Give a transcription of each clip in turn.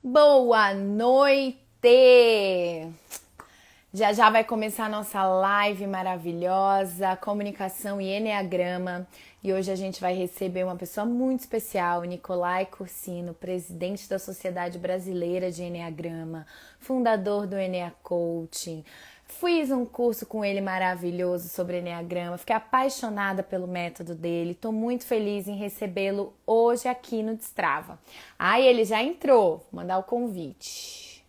Boa noite! Já já vai começar a nossa live maravilhosa, comunicação e enneagrama. E hoje a gente vai receber uma pessoa muito especial, Nicolai Cursino, presidente da Sociedade Brasileira de Enneagrama, fundador do Ennea Coaching. Fiz um curso com ele maravilhoso sobre Enneagrama, fiquei apaixonada pelo método dele, estou muito feliz em recebê-lo hoje aqui no Destrava. Ele já entrou, vou mandar o convite.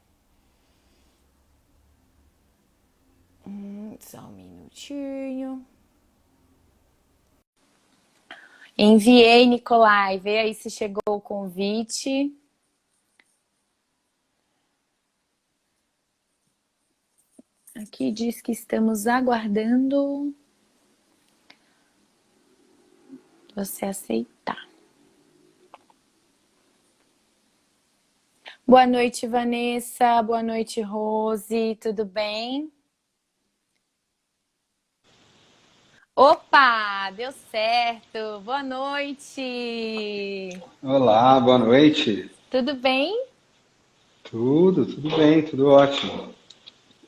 Só um minutinho. Enviei, Nicolai, vê aí se chegou o convite. Aqui diz que estamos aguardando você aceitar. Boa noite, Vanessa. Boa noite, Rose. Tudo bem? Opa, deu certo. Boa noite. Olá, boa noite. Tudo bem? Tudo bem, tudo ótimo.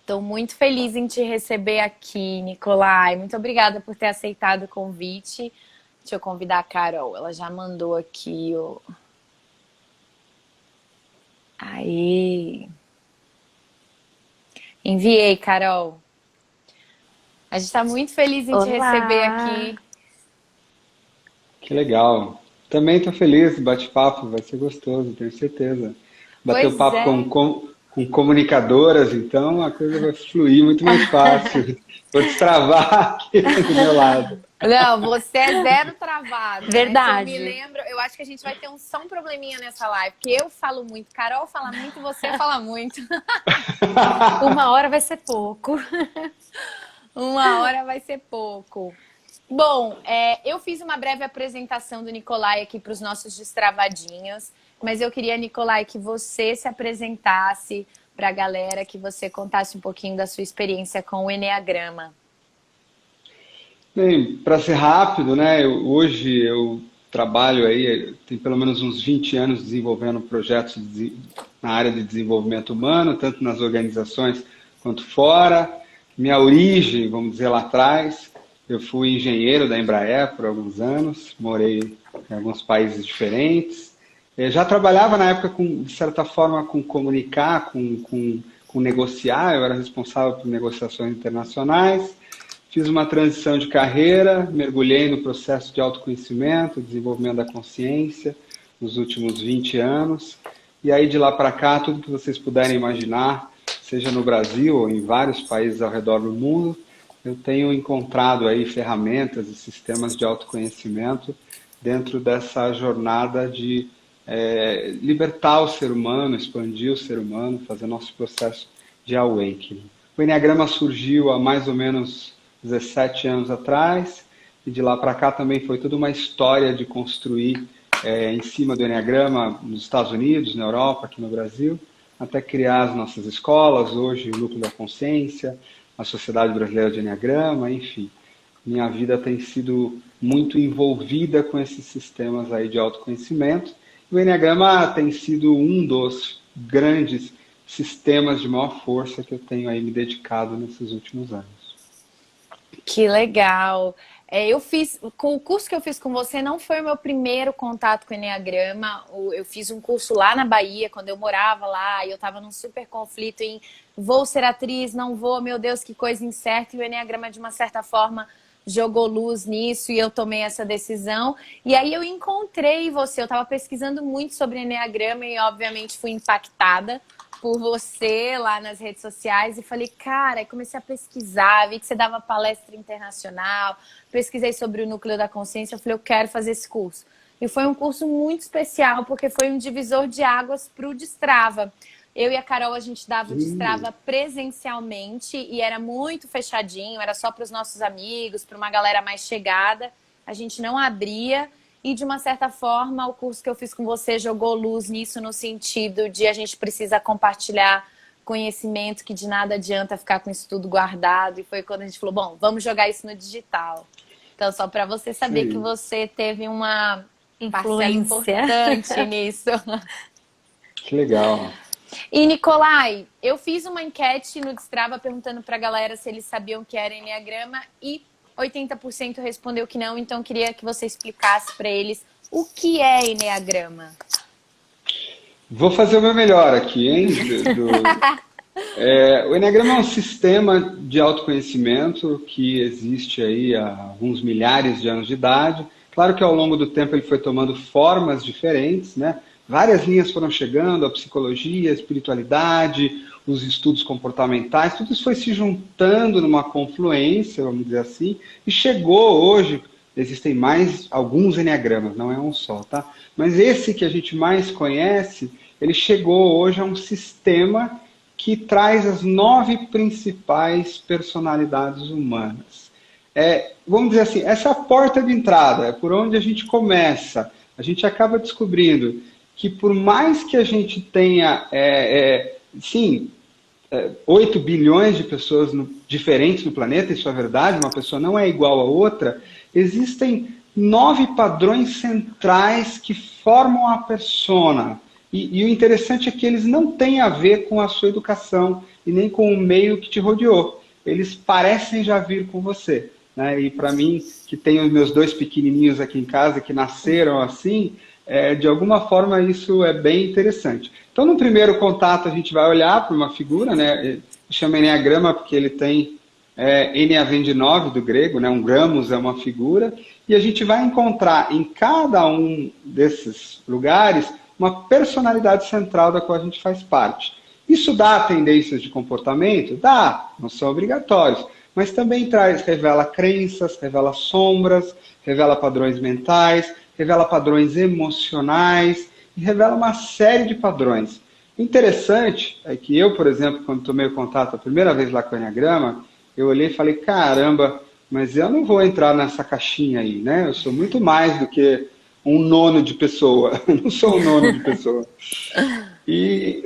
Estou muito feliz em te receber aqui, Nicolai. Muito obrigada por ter aceitado o convite. Deixa eu convidar a Carol. Ela já mandou aqui o... Aí. Enviei, Carol. A gente está muito feliz em te receber Olá! aqui. Que legal. Também estou feliz, bate-papo vai ser gostoso, tenho certeza. Bater o Pois papo é. com comunicadoras, então a coisa vai fluir muito mais fácil. Vou destravar aqui do meu lado. Não, você é zero travado, mas eu me Verdade. lembro, eu acho que a gente vai ter só um probleminha nessa live, porque eu falo muito, Carol fala muito e você fala muito. Uma hora vai ser pouco. Uma hora vai ser pouco. Bom, eu fiz uma breve apresentação do Nicolai aqui para os nossos destravadinhos, mas eu queria, Nicolai, que você se apresentasse para a galera, que você contasse um pouquinho da sua experiência com o Enneagrama. Bem, para ser rápido, né? Hoje eu trabalho aí, tem pelo menos uns 20 anos desenvolvendo projetos na área de desenvolvimento humano, tanto nas organizações quanto fora. Minha origem, vamos dizer lá atrás, eu fui engenheiro da Embraer por alguns anos, morei em alguns países diferentes. Eu já trabalhava na época, de certa forma, com comunicar, com negociar, eu era responsável por negociações internacionais. Fiz uma transição de carreira, mergulhei no processo de autoconhecimento, desenvolvimento da consciência, nos últimos 20 anos. E aí, de lá para cá, tudo que vocês puderem imaginar, seja no Brasil ou em vários países ao redor do mundo, eu tenho encontrado aí ferramentas e sistemas de autoconhecimento dentro dessa jornada de libertar o ser humano, expandir o ser humano, fazer nosso processo de awakening. O Enneagrama surgiu há mais ou menos 17 anos atrás, e de lá para cá também foi toda uma história de construir em cima do Enneagrama nos Estados Unidos, na Europa, aqui no Brasil, até criar as nossas escolas, hoje o Núcleo da Consciência, a Sociedade Brasileira de Enneagrama, enfim. Minha vida tem sido muito envolvida com esses sistemas aí de autoconhecimento. O Enneagrama tem sido um dos grandes sistemas de maior força que eu tenho aí me dedicado nesses últimos anos. Que legal! Eu fiz, com o curso que eu fiz com você, não foi o meu primeiro contato com o Enneagrama. Eu fiz um curso lá na Bahia, quando eu morava lá, e eu estava num super conflito em vou ser atriz, não vou, meu Deus, que coisa incerta. E o Enneagrama, de uma certa forma, jogou luz nisso e eu tomei essa decisão. E aí eu encontrei você, eu estava pesquisando muito sobre Enneagrama e, obviamente, fui impactada por você lá nas redes sociais e falei, cara, comecei a pesquisar, vi que você dava palestra internacional, pesquisei sobre o núcleo da consciência, eu falei, eu quero fazer esse curso. E foi um curso muito especial, porque foi um divisor de águas para o Destrava. Eu e a Carol, a gente dava o Destrava presencialmente e era muito fechadinho, era só para os nossos amigos, para uma galera mais chegada. A gente não abria. E, de uma certa forma, o curso que eu fiz com você jogou luz nisso, no sentido de a gente precisa compartilhar conhecimento, que de nada adianta ficar com isso tudo guardado. E foi quando a gente falou, bom, vamos jogar isso no digital. Então, só para você saber que Sim. você teve uma parcela Influência. importante nisso. Que legal. E, Nicolai, eu fiz uma enquete no Destrava perguntando pra galera se eles sabiam o que era Eneagrama e 80% respondeu que não, então eu queria que você explicasse pra eles o que é Eneagrama. Vou fazer o meu melhor aqui, hein? O Eneagrama é um sistema de autoconhecimento que existe aí há alguns milhares de anos de idade. Claro que ao longo do tempo ele foi tomando formas diferentes, né? Várias linhas foram chegando, a psicologia, a espiritualidade, os estudos comportamentais, tudo isso foi se juntando numa confluência, vamos dizer assim, e chegou hoje, existem mais alguns eneagramas, não é um só, tá? Mas esse que a gente mais conhece, ele chegou hoje a um sistema que traz as 9 principais personalidades humanas. Vamos dizer assim, essa é a porta de entrada, é por onde a gente começa. A gente acaba descobrindo que por mais que a gente tenha, 8 bilhões de pessoas diferentes no planeta, isso é verdade, uma pessoa não é igual a outra, existem 9 padrões centrais que formam a persona. E o interessante é que eles não têm a ver com a sua educação e nem com o meio que te rodeou. Eles parecem já vir com você. Né? E para mim, que tenho os meus 2 pequenininhos aqui em casa, que nasceram assim, de alguma forma isso é bem interessante. Então, no primeiro contato, a gente vai olhar para uma figura, né? Chama Eneagrama porque ele tem Enea vem de 9 do grego, né? Um gramos é uma figura, e a gente vai encontrar em cada um desses lugares uma personalidade central da qual a gente faz parte. Isso dá tendências de comportamento? Dá, não são obrigatórios, mas também revela crenças, revela sombras, revela padrões mentais, revela padrões emocionais e revela uma série de padrões. O interessante é que eu, por exemplo, quando tomei o contato a primeira vez lá com o Eneagrama, eu olhei e falei, caramba, mas eu não vou entrar nessa caixinha aí, né? Eu sou muito mais do que um nono de pessoa. Eu não sou um nono de pessoa.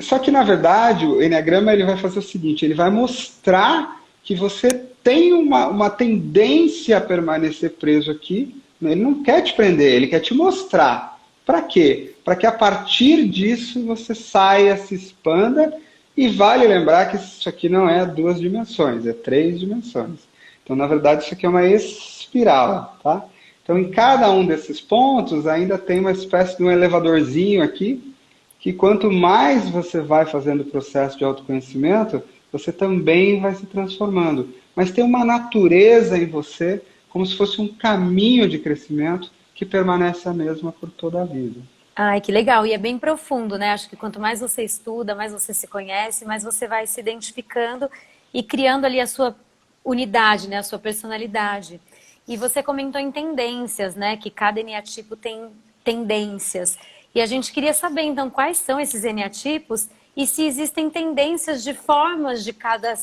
Só que, na verdade, o Eneagrama ele vai fazer o seguinte, ele vai mostrar que você tem uma tendência a permanecer preso aqui. Ele não quer te prender, ele quer te mostrar. Para quê? Para que a partir disso você saia, se expanda, e vale lembrar que isso aqui não é 2 dimensões, é 3 dimensões. Então, na verdade, isso aqui é uma espiral, tá? Então, em cada um desses pontos, ainda tem uma espécie de um elevadorzinho aqui, que quanto mais você vai fazendo o processo de autoconhecimento, você também vai se transformando. Mas tem uma natureza em você, como se fosse um caminho de crescimento que permanece a mesma por toda a vida. Ai, que legal. E é bem profundo, né? Acho que quanto mais você estuda, mais você se conhece, mais você vai se identificando e criando ali a sua unidade, né? A sua personalidade. E você comentou em tendências, né? Que cada eneatipo tem tendências. E a gente queria saber, então, quais são esses eneatipos e se existem tendências de formas de cada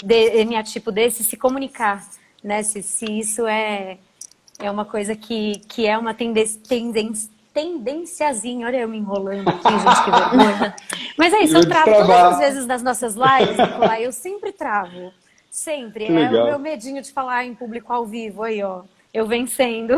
eneatipo desse se comunicar, né? Se isso é uma coisa que é uma tendenciazinha. Olha eu me enrolando aqui, gente, que vergonha. Mas é isso, eu travo todas as vezes nas nossas lives, Nicolai, eu sempre travo. Sempre. É o meu medinho de falar em público ao vivo aí, ó. Eu vencendo.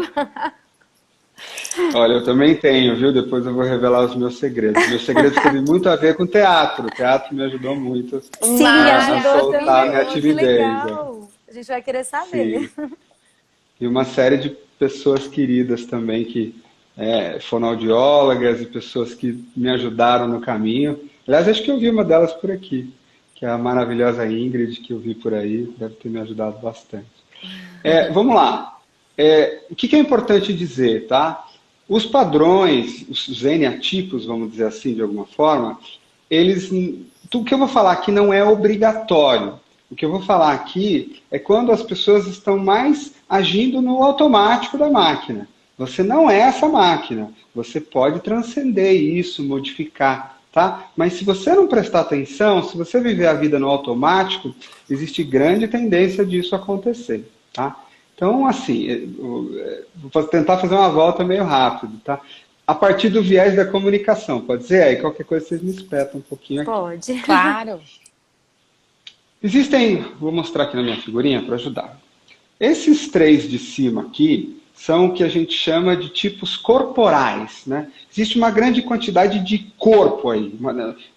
Olha, eu também tenho, viu? Depois eu vou revelar os meus segredos. Meus segredos têm muito a ver com teatro. O teatro me ajudou muito. Sim, ajudou também. Minha timidez. Legal. A gente vai querer saber. Sim. E uma série de pessoas queridas também, que fonoaudiólogas e pessoas que me ajudaram no caminho. Aliás, acho que eu vi uma delas por aqui, que é a maravilhosa Ingrid, que eu vi por aí, deve ter me ajudado bastante. Vamos lá. O que é importante dizer, tá? Os padrões, os eneatipos, vamos dizer assim, de alguma forma, o que eu vou falar aqui não é obrigatório. O que eu vou falar aqui é quando as pessoas estão mais agindo no automático da máquina. Você não é essa máquina. Você pode transcender isso, modificar, tá? Mas se você não prestar atenção, se você viver a vida no automático, existe grande tendência disso acontecer, tá? Então, assim, vou tentar fazer uma volta meio rápido, tá? A partir do viés da comunicação, pode ser? Aí qualquer coisa vocês me espetam um pouquinho aqui. Pode. Claro. Vou mostrar aqui na minha figurinha para ajudar. Esses 3 de cima aqui são o que a gente chama de tipos corporais, né? Existe uma grande quantidade de corpo aí,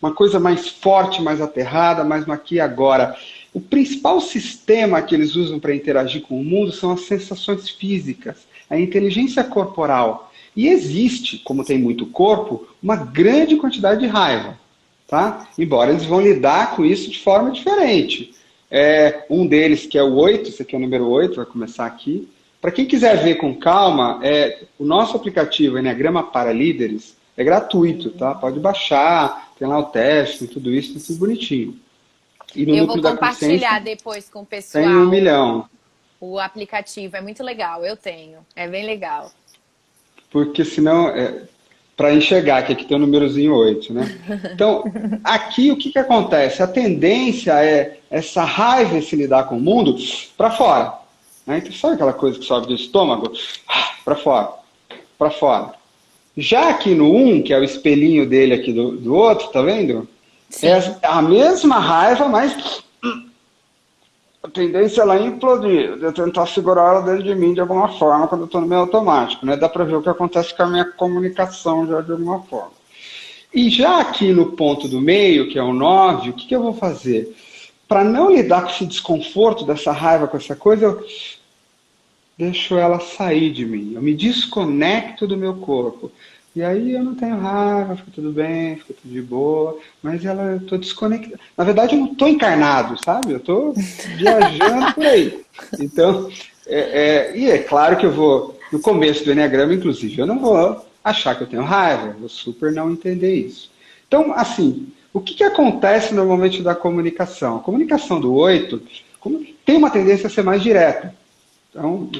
uma coisa mais forte, mais aterrada, mais no aqui e agora. O principal sistema que eles usam para interagir com o mundo são as sensações físicas, a inteligência corporal. E existe, como tem muito corpo, uma grande quantidade de raiva, tá? Embora eles vão lidar com isso de forma diferente. Um deles, que é o 8, esse aqui é o número 8, vai começar aqui. Para quem quiser ver com calma, o nosso aplicativo Enneagrama para Líderes é gratuito, tá? Pode baixar, tem lá o teste, tem tudo isso, tem tudo bonitinho. E no Eu vou núcleo da compartilhar consciência depois com o pessoal. tem 1 milhão. O aplicativo é muito legal, eu tenho. É bem legal. Porque senão, para enxergar, que aqui tem o númerozinho 8, né? Então, aqui o que acontece? A tendência é essa raiva, esse lidar com o mundo, para fora. Né? Então, sabe aquela coisa que sobe do estômago? Para fora, para fora. Já aqui no 1, que é o espelhinho dele aqui do outro, tá vendo? Sim. É a mesma raiva, mas a tendência ela é implodir, de eu tentar segurar ela dentro de mim de alguma forma quando eu estou no meu automático, né? Dá para ver o que acontece com a minha comunicação já de alguma forma. E já aqui no ponto do meio, que é o 9, o que eu vou fazer? Para não lidar com esse desconforto, dessa raiva, com essa coisa, eu deixo ela sair de mim. Eu me desconecto do meu corpo. E aí eu não tenho raiva, fica tudo bem, fica tudo de boa, mas eu estou desconectado. Na verdade, eu não estou encarnado, sabe? Eu estou viajando por aí. Então, e é claro que eu vou, no começo do Enneagrama, inclusive, eu não vou achar que eu tenho raiva, eu vou super não entender isso. Então, assim, o que acontece normalmente da comunicação? A comunicação do 8 tem uma tendência a ser mais direta. Então,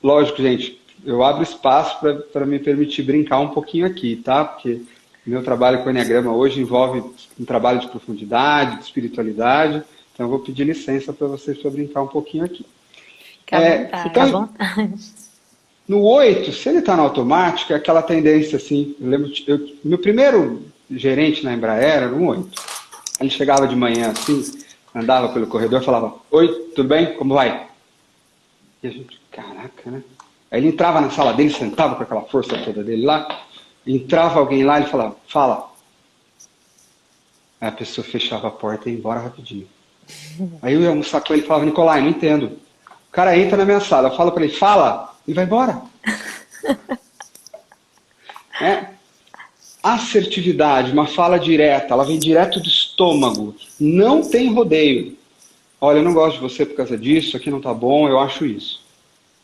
lógico, gente, eu abro espaço para me permitir brincar um pouquinho aqui, tá? Porque meu trabalho com o Enneagrama hoje envolve um trabalho de profundidade, de espiritualidade, então eu vou pedir licença para vocês para brincar um pouquinho aqui. Fica à vontade. Então, à vontade. No 8, se ele está no automático, é aquela tendência assim, eu lembro, meu primeiro gerente na Embraer era um 8. Ele chegava de manhã assim, andava pelo corredor e falava: "Oi, tudo bem? Como vai?" E a gente, caraca, né? Aí ele entrava na sala dele, sentava com aquela força toda dele lá, entrava alguém lá e ele falava: "Fala." Aí a pessoa fechava a porta e ia embora rapidinho. Aí eu ia almoçar com ele e falava: "Nicolai, não entendo." O cara entra na minha sala, eu falo para ele: "Fala." Ele vai embora. Assertividade, uma fala direta, ela vem direto do estômago. Não tem rodeio. Olha, eu não gosto de você por causa disso, aqui não tá bom, eu acho isso.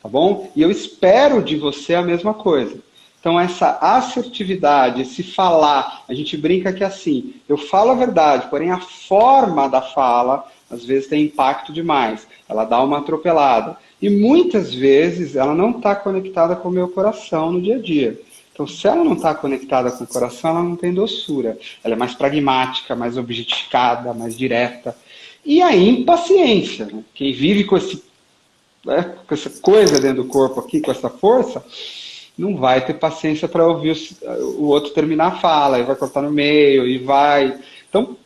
Tá bom? E eu espero de você a mesma coisa. Então essa assertividade, esse falar, a gente brinca que é assim, eu falo a verdade, porém a forma da fala, às vezes tem impacto demais. Ela dá uma atropelada. E muitas vezes ela não está conectada com o meu coração no dia a dia. Então, se ela não está conectada com o coração, ela não tem doçura. Ela é mais pragmática, mais objetificada, mais direta. E a impaciência. Né? Quem vive com essa coisa dentro do corpo aqui, com essa força, não vai ter paciência para ouvir o outro terminar a fala, e vai cortar no meio, e vai... Então,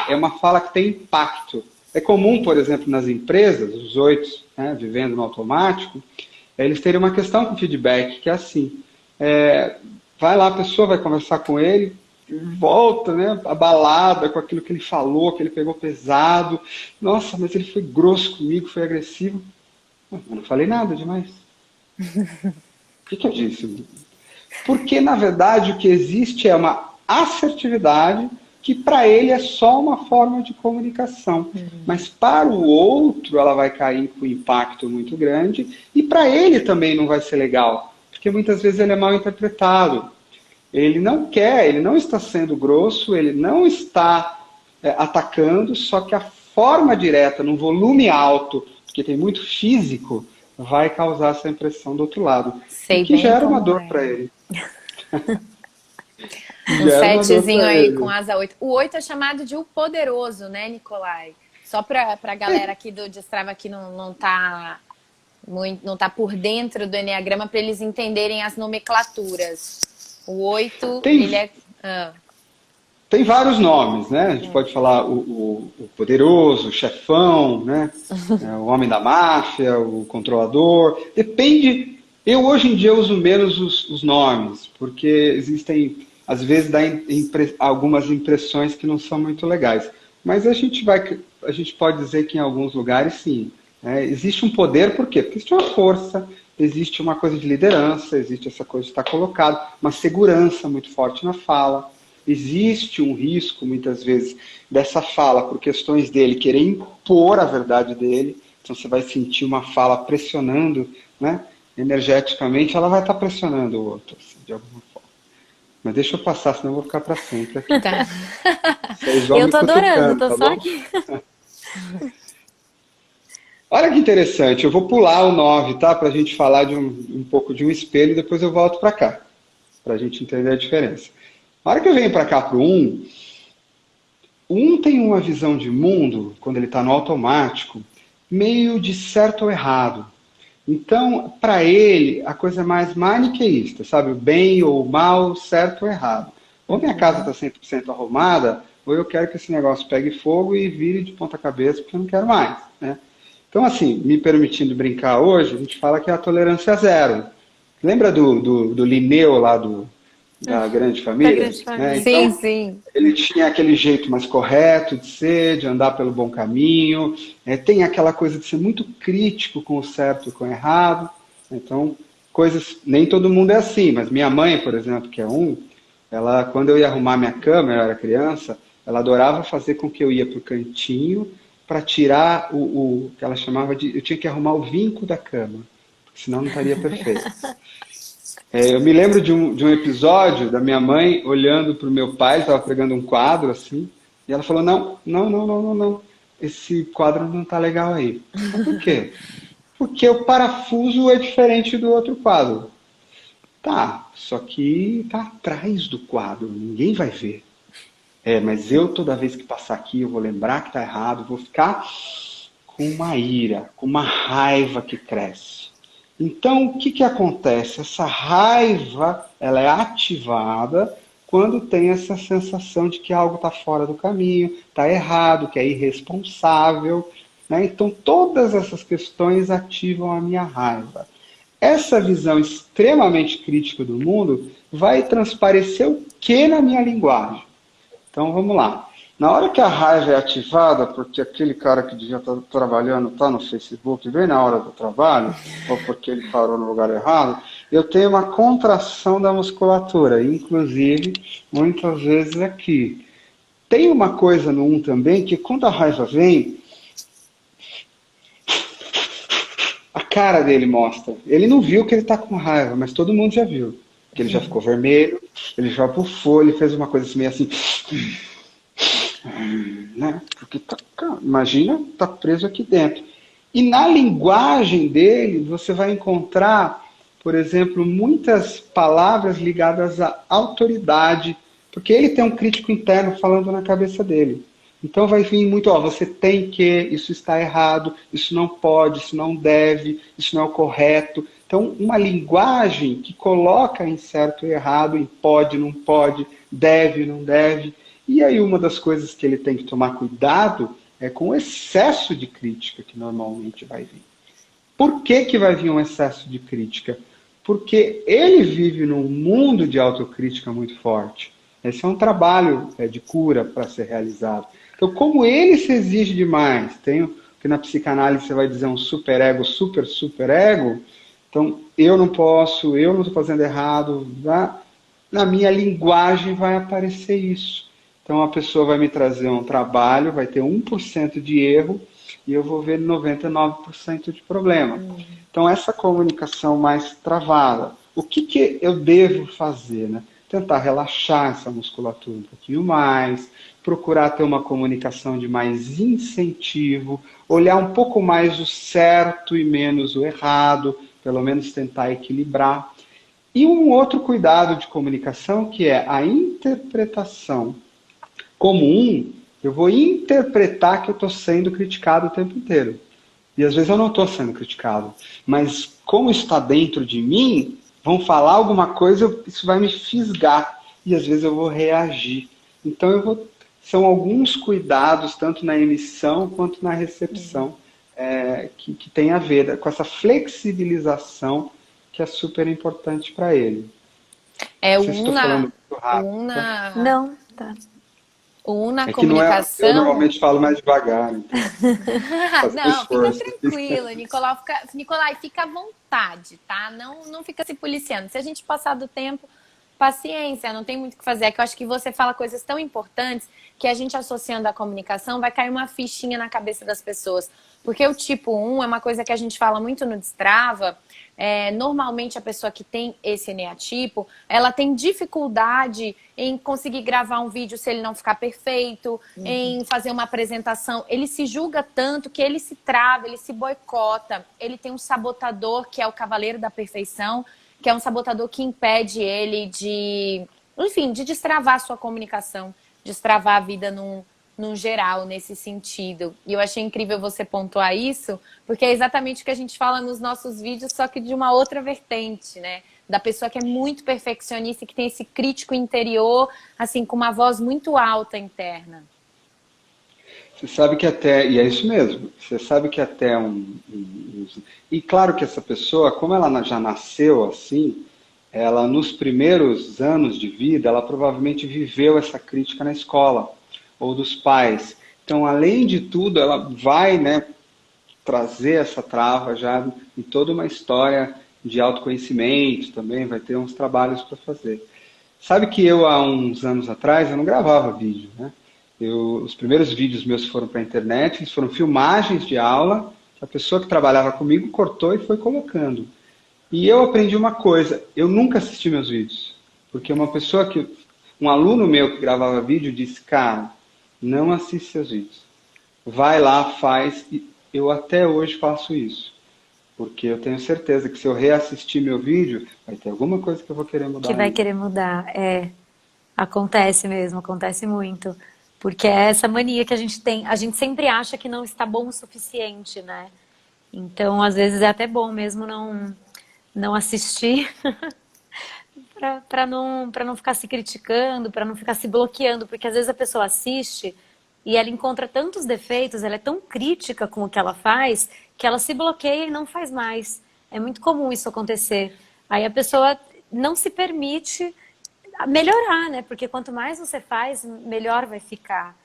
é uma fala que tem impacto. É comum, por exemplo, nas empresas, os 8, né, vivendo no automático, eles terem uma questão com feedback, que é assim, vai lá, a pessoa vai conversar com ele, volta, né, abalada com aquilo que ele falou, que ele pegou pesado. Nossa, mas ele foi grosso comigo, foi agressivo. Eu não falei nada demais. O que eu disse? Porque, na verdade, o que existe é uma assertividade que para ele é só uma forma de comunicação. Mas para o outro ela vai cair com um impacto muito grande e para ele também não vai ser legal, porque muitas vezes ele é mal interpretado. Ele não quer, ele não está sendo grosso, ele não está atacando, só que a forma direta, num volume alto, porque tem muito físico, vai causar essa impressão do outro lado. Sei que bem gera uma como dor é. para ele. Um setezinho aí com asa 8. O 8 é chamado de o poderoso, né, Nicolai? Só pra galera aqui do Destrava que não tá por dentro do Enneagrama, para eles entenderem as nomenclaturas. O 8, ele é... Tem vários nomes, né? A gente pode falar o poderoso, o chefão, né? O homem da máfia, o controlador. Depende Eu, hoje em dia, uso menos os nomes, porque existem, às vezes, algumas impressões que não são muito legais. Mas a gente pode dizer que em alguns lugares, sim. Existe um poder, por quê? Porque existe uma força, existe uma coisa de liderança, existe essa coisa de estar colocado, uma segurança muito forte na fala. Existe um risco, muitas vezes, dessa fala, por questões dele, querer impor a verdade dele. Então, você vai sentir uma fala pressionando, né? Energeticamente, ela vai estar pressionando o outro, assim, de alguma forma. Mas deixa eu passar, senão eu vou ficar para sempre aqui. Tá. Vocês vão Eu me tô adorando, cutucando, tô tá só bom? aqui. Olha que interessante, eu vou pular o 9, tá? Para a gente falar de um pouco de um espelho, e depois eu volto para cá, para a gente entender a diferença. A hora que eu venho para cá para o 1, o 1 tem uma visão de mundo, quando ele está no automático, meio de certo ou errado. Então, para ele, a coisa é mais maniqueísta, sabe? O bem ou o mal, certo ou errado. Ou minha casa está 100% arrumada, ou eu quero que esse negócio pegue fogo e vire de ponta cabeça, porque eu não quero mais, né? Então, assim, me permitindo brincar hoje, a gente fala que é a tolerância zero. Lembra do Linneu lá da Grande Da Família? grande Né? família. Sim, Então, sim. ele tinha aquele jeito mais correto de ser, de andar pelo bom caminho, tem aquela coisa de ser muito crítico com o certo e com o errado. Então, nem todo mundo é assim, mas minha mãe, por exemplo, que é ela, quando eu ia arrumar minha cama, eu era criança, ela adorava fazer com que eu ia para o cantinho para tirar o que ela chamava de... Eu tinha que arrumar o vinco da cama, porque senão não estaria perfeito. Eu me lembro de um episódio da minha mãe olhando para o meu pai, estava pregando um quadro assim, e ela falou, não, esse quadro não está legal aí. Mas por quê? Porque o parafuso é diferente do outro quadro. Tá, só que tá atrás do quadro, ninguém vai ver. Mas eu toda vez que passar aqui, eu vou lembrar que tá errado, vou ficar com uma ira, com uma raiva que cresce. Então, o que acontece? Essa raiva, ela é ativada quando tem essa sensação de que algo está fora do caminho, está errado, que é irresponsável. Né? Então, todas essas questões ativam a minha raiva. Essa visão extremamente crítica do mundo vai transparecer o que na minha linguagem? Então, vamos lá. Na hora que a raiva é ativada, porque aquele cara que devia estar trabalhando está no Facebook bem na hora do trabalho, ou porque ele parou no lugar errado, eu tenho uma contração da musculatura, inclusive, muitas vezes aqui. Tem uma coisa no 1 também, que quando a raiva vem, a cara dele mostra. Ele não viu que ele está com raiva, mas todo mundo já viu. Que ele já ficou vermelho, ele já bufou, ele fez uma coisa assim, meio assim... Né? Porque imagina, está preso aqui dentro. E na linguagem dele, você vai encontrar, por exemplo, muitas palavras ligadas à autoridade, porque ele tem um crítico interno falando na cabeça dele. Então vai vir muito, você tem que, isso está errado, isso não pode, isso não deve, isso não é o correto. Então, uma linguagem que coloca em certo e errado, em pode, não pode, deve, não deve. E aí uma das coisas que ele tem que tomar cuidado é com o excesso de crítica que normalmente vai vir. Por que vai vir um excesso de crítica? Porque ele vive num mundo de autocrítica muito forte. Esse é um trabalho de cura para ser realizado. Então, como ele se exige demais, tem o que na psicanálise você vai dizer um superego, superego, então eu não posso, eu não estou fazendo errado, na minha linguagem vai aparecer isso. Então, a pessoa vai me trazer um trabalho, vai ter 1% de erro e eu vou ver 99% de problema. Então, essa comunicação mais travada. O que eu devo fazer? Né? Tentar relaxar essa musculatura um pouquinho mais, procurar ter uma comunicação de mais incentivo, olhar um pouco mais o certo e menos o errado, pelo menos tentar equilibrar. E um outro cuidado de comunicação, que é a interpretação. Como eu vou interpretar que eu estou sendo criticado o tempo inteiro. E às vezes eu não estou sendo criticado. Mas como está dentro de mim, vão falar alguma coisa, isso vai me fisgar. E às vezes eu vou reagir. Então são alguns cuidados, tanto na emissão quanto na recepção, que tem a ver com essa flexibilização que é super importante para ele. É Não sei se estou falando muito rápido. Não, tá. Na É que não é, eu comunicação. normalmente falo mais devagar, então. Não, fica tranquila, Nicolai, fica à vontade, tá? Não fica se policiando. Se a gente passar do tempo, paciência, não tem muito o que fazer. É que eu acho que você fala coisas tão importantes que a gente associando a comunicação vai cair uma fichinha na cabeça das pessoas. Porque o tipo 1 é uma coisa que a gente fala muito no Destrava. Normalmente a pessoa que tem esse eneatipo, ela tem dificuldade em conseguir gravar um vídeo se ele não ficar perfeito, em fazer uma apresentação. Ele se julga tanto que ele se trava, ele se boicota. Ele tem um sabotador, que é o cavaleiro da perfeição, que é um sabotador que impede ele de destravar a sua comunicação, destravar a vida num geral, nesse sentido. E eu achei incrível você pontuar isso, porque é exatamente o que a gente fala nos nossos vídeos, só que de uma outra vertente, né? Da pessoa que é muito perfeccionista e que tem esse crítico interior, assim, com uma voz muito alta interna. Você sabe que até, e é isso mesmo, você sabe que até e claro que essa pessoa, como ela já nasceu assim, ela nos primeiros anos de vida, ela provavelmente viveu essa crítica na escola, ou dos pais. Então, além de tudo, ela vai, né, trazer essa trava já em toda uma história de autoconhecimento também, vai ter uns trabalhos para fazer. Sabe que eu, há uns anos atrás, eu não gravava vídeo, né? Os primeiros vídeos meus foram para a internet, eles foram filmagens de aula, que a pessoa que trabalhava comigo cortou e foi colocando. E eu aprendi uma coisa, eu nunca assisti meus vídeos, porque um aluno meu que gravava vídeo disse, cara, não assiste seus vídeos. Vai lá, faz, e eu até hoje faço isso. Porque eu tenho certeza que se eu reassistir meu vídeo, vai ter alguma coisa que eu vou querer mudar. Que vai querer mudar, acontece mesmo, acontece muito. Porque é essa mania que a gente tem, a gente sempre acha que não está bom o suficiente, né? Então, às vezes é até bom mesmo não assistir, para não ficar se criticando, para não ficar se bloqueando, porque às vezes a pessoa assiste e ela encontra tantos defeitos, ela é tão crítica com o que ela faz, que ela se bloqueia e não faz mais. É muito comum isso acontecer. Aí a pessoa não se permite melhorar, né? Porque quanto mais você faz, melhor vai ficar.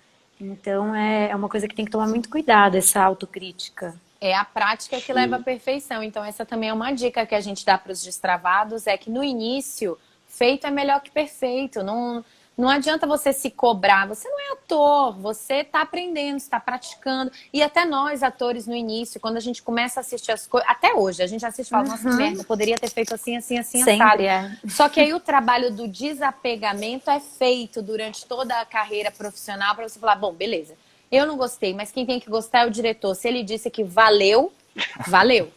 Então é uma coisa que tem que tomar muito cuidado, essa autocrítica. É a prática que leva à perfeição. Então, essa também é uma dica que a gente dá para os destravados, é que no início, feito é melhor que perfeito. Não adianta você se cobrar, você não é ator, você está aprendendo, está praticando. E até nós, atores, no início, quando a gente começa a assistir as coisas, até hoje, a gente assiste e fala, nossa, que merda, poderia ter feito assim, assim, assim, assado. Só que aí o trabalho do desapegamento é feito durante toda a carreira profissional para você falar, bom, beleza, eu não gostei, mas quem tem que gostar é o diretor. Se ele disse que valeu, valeu.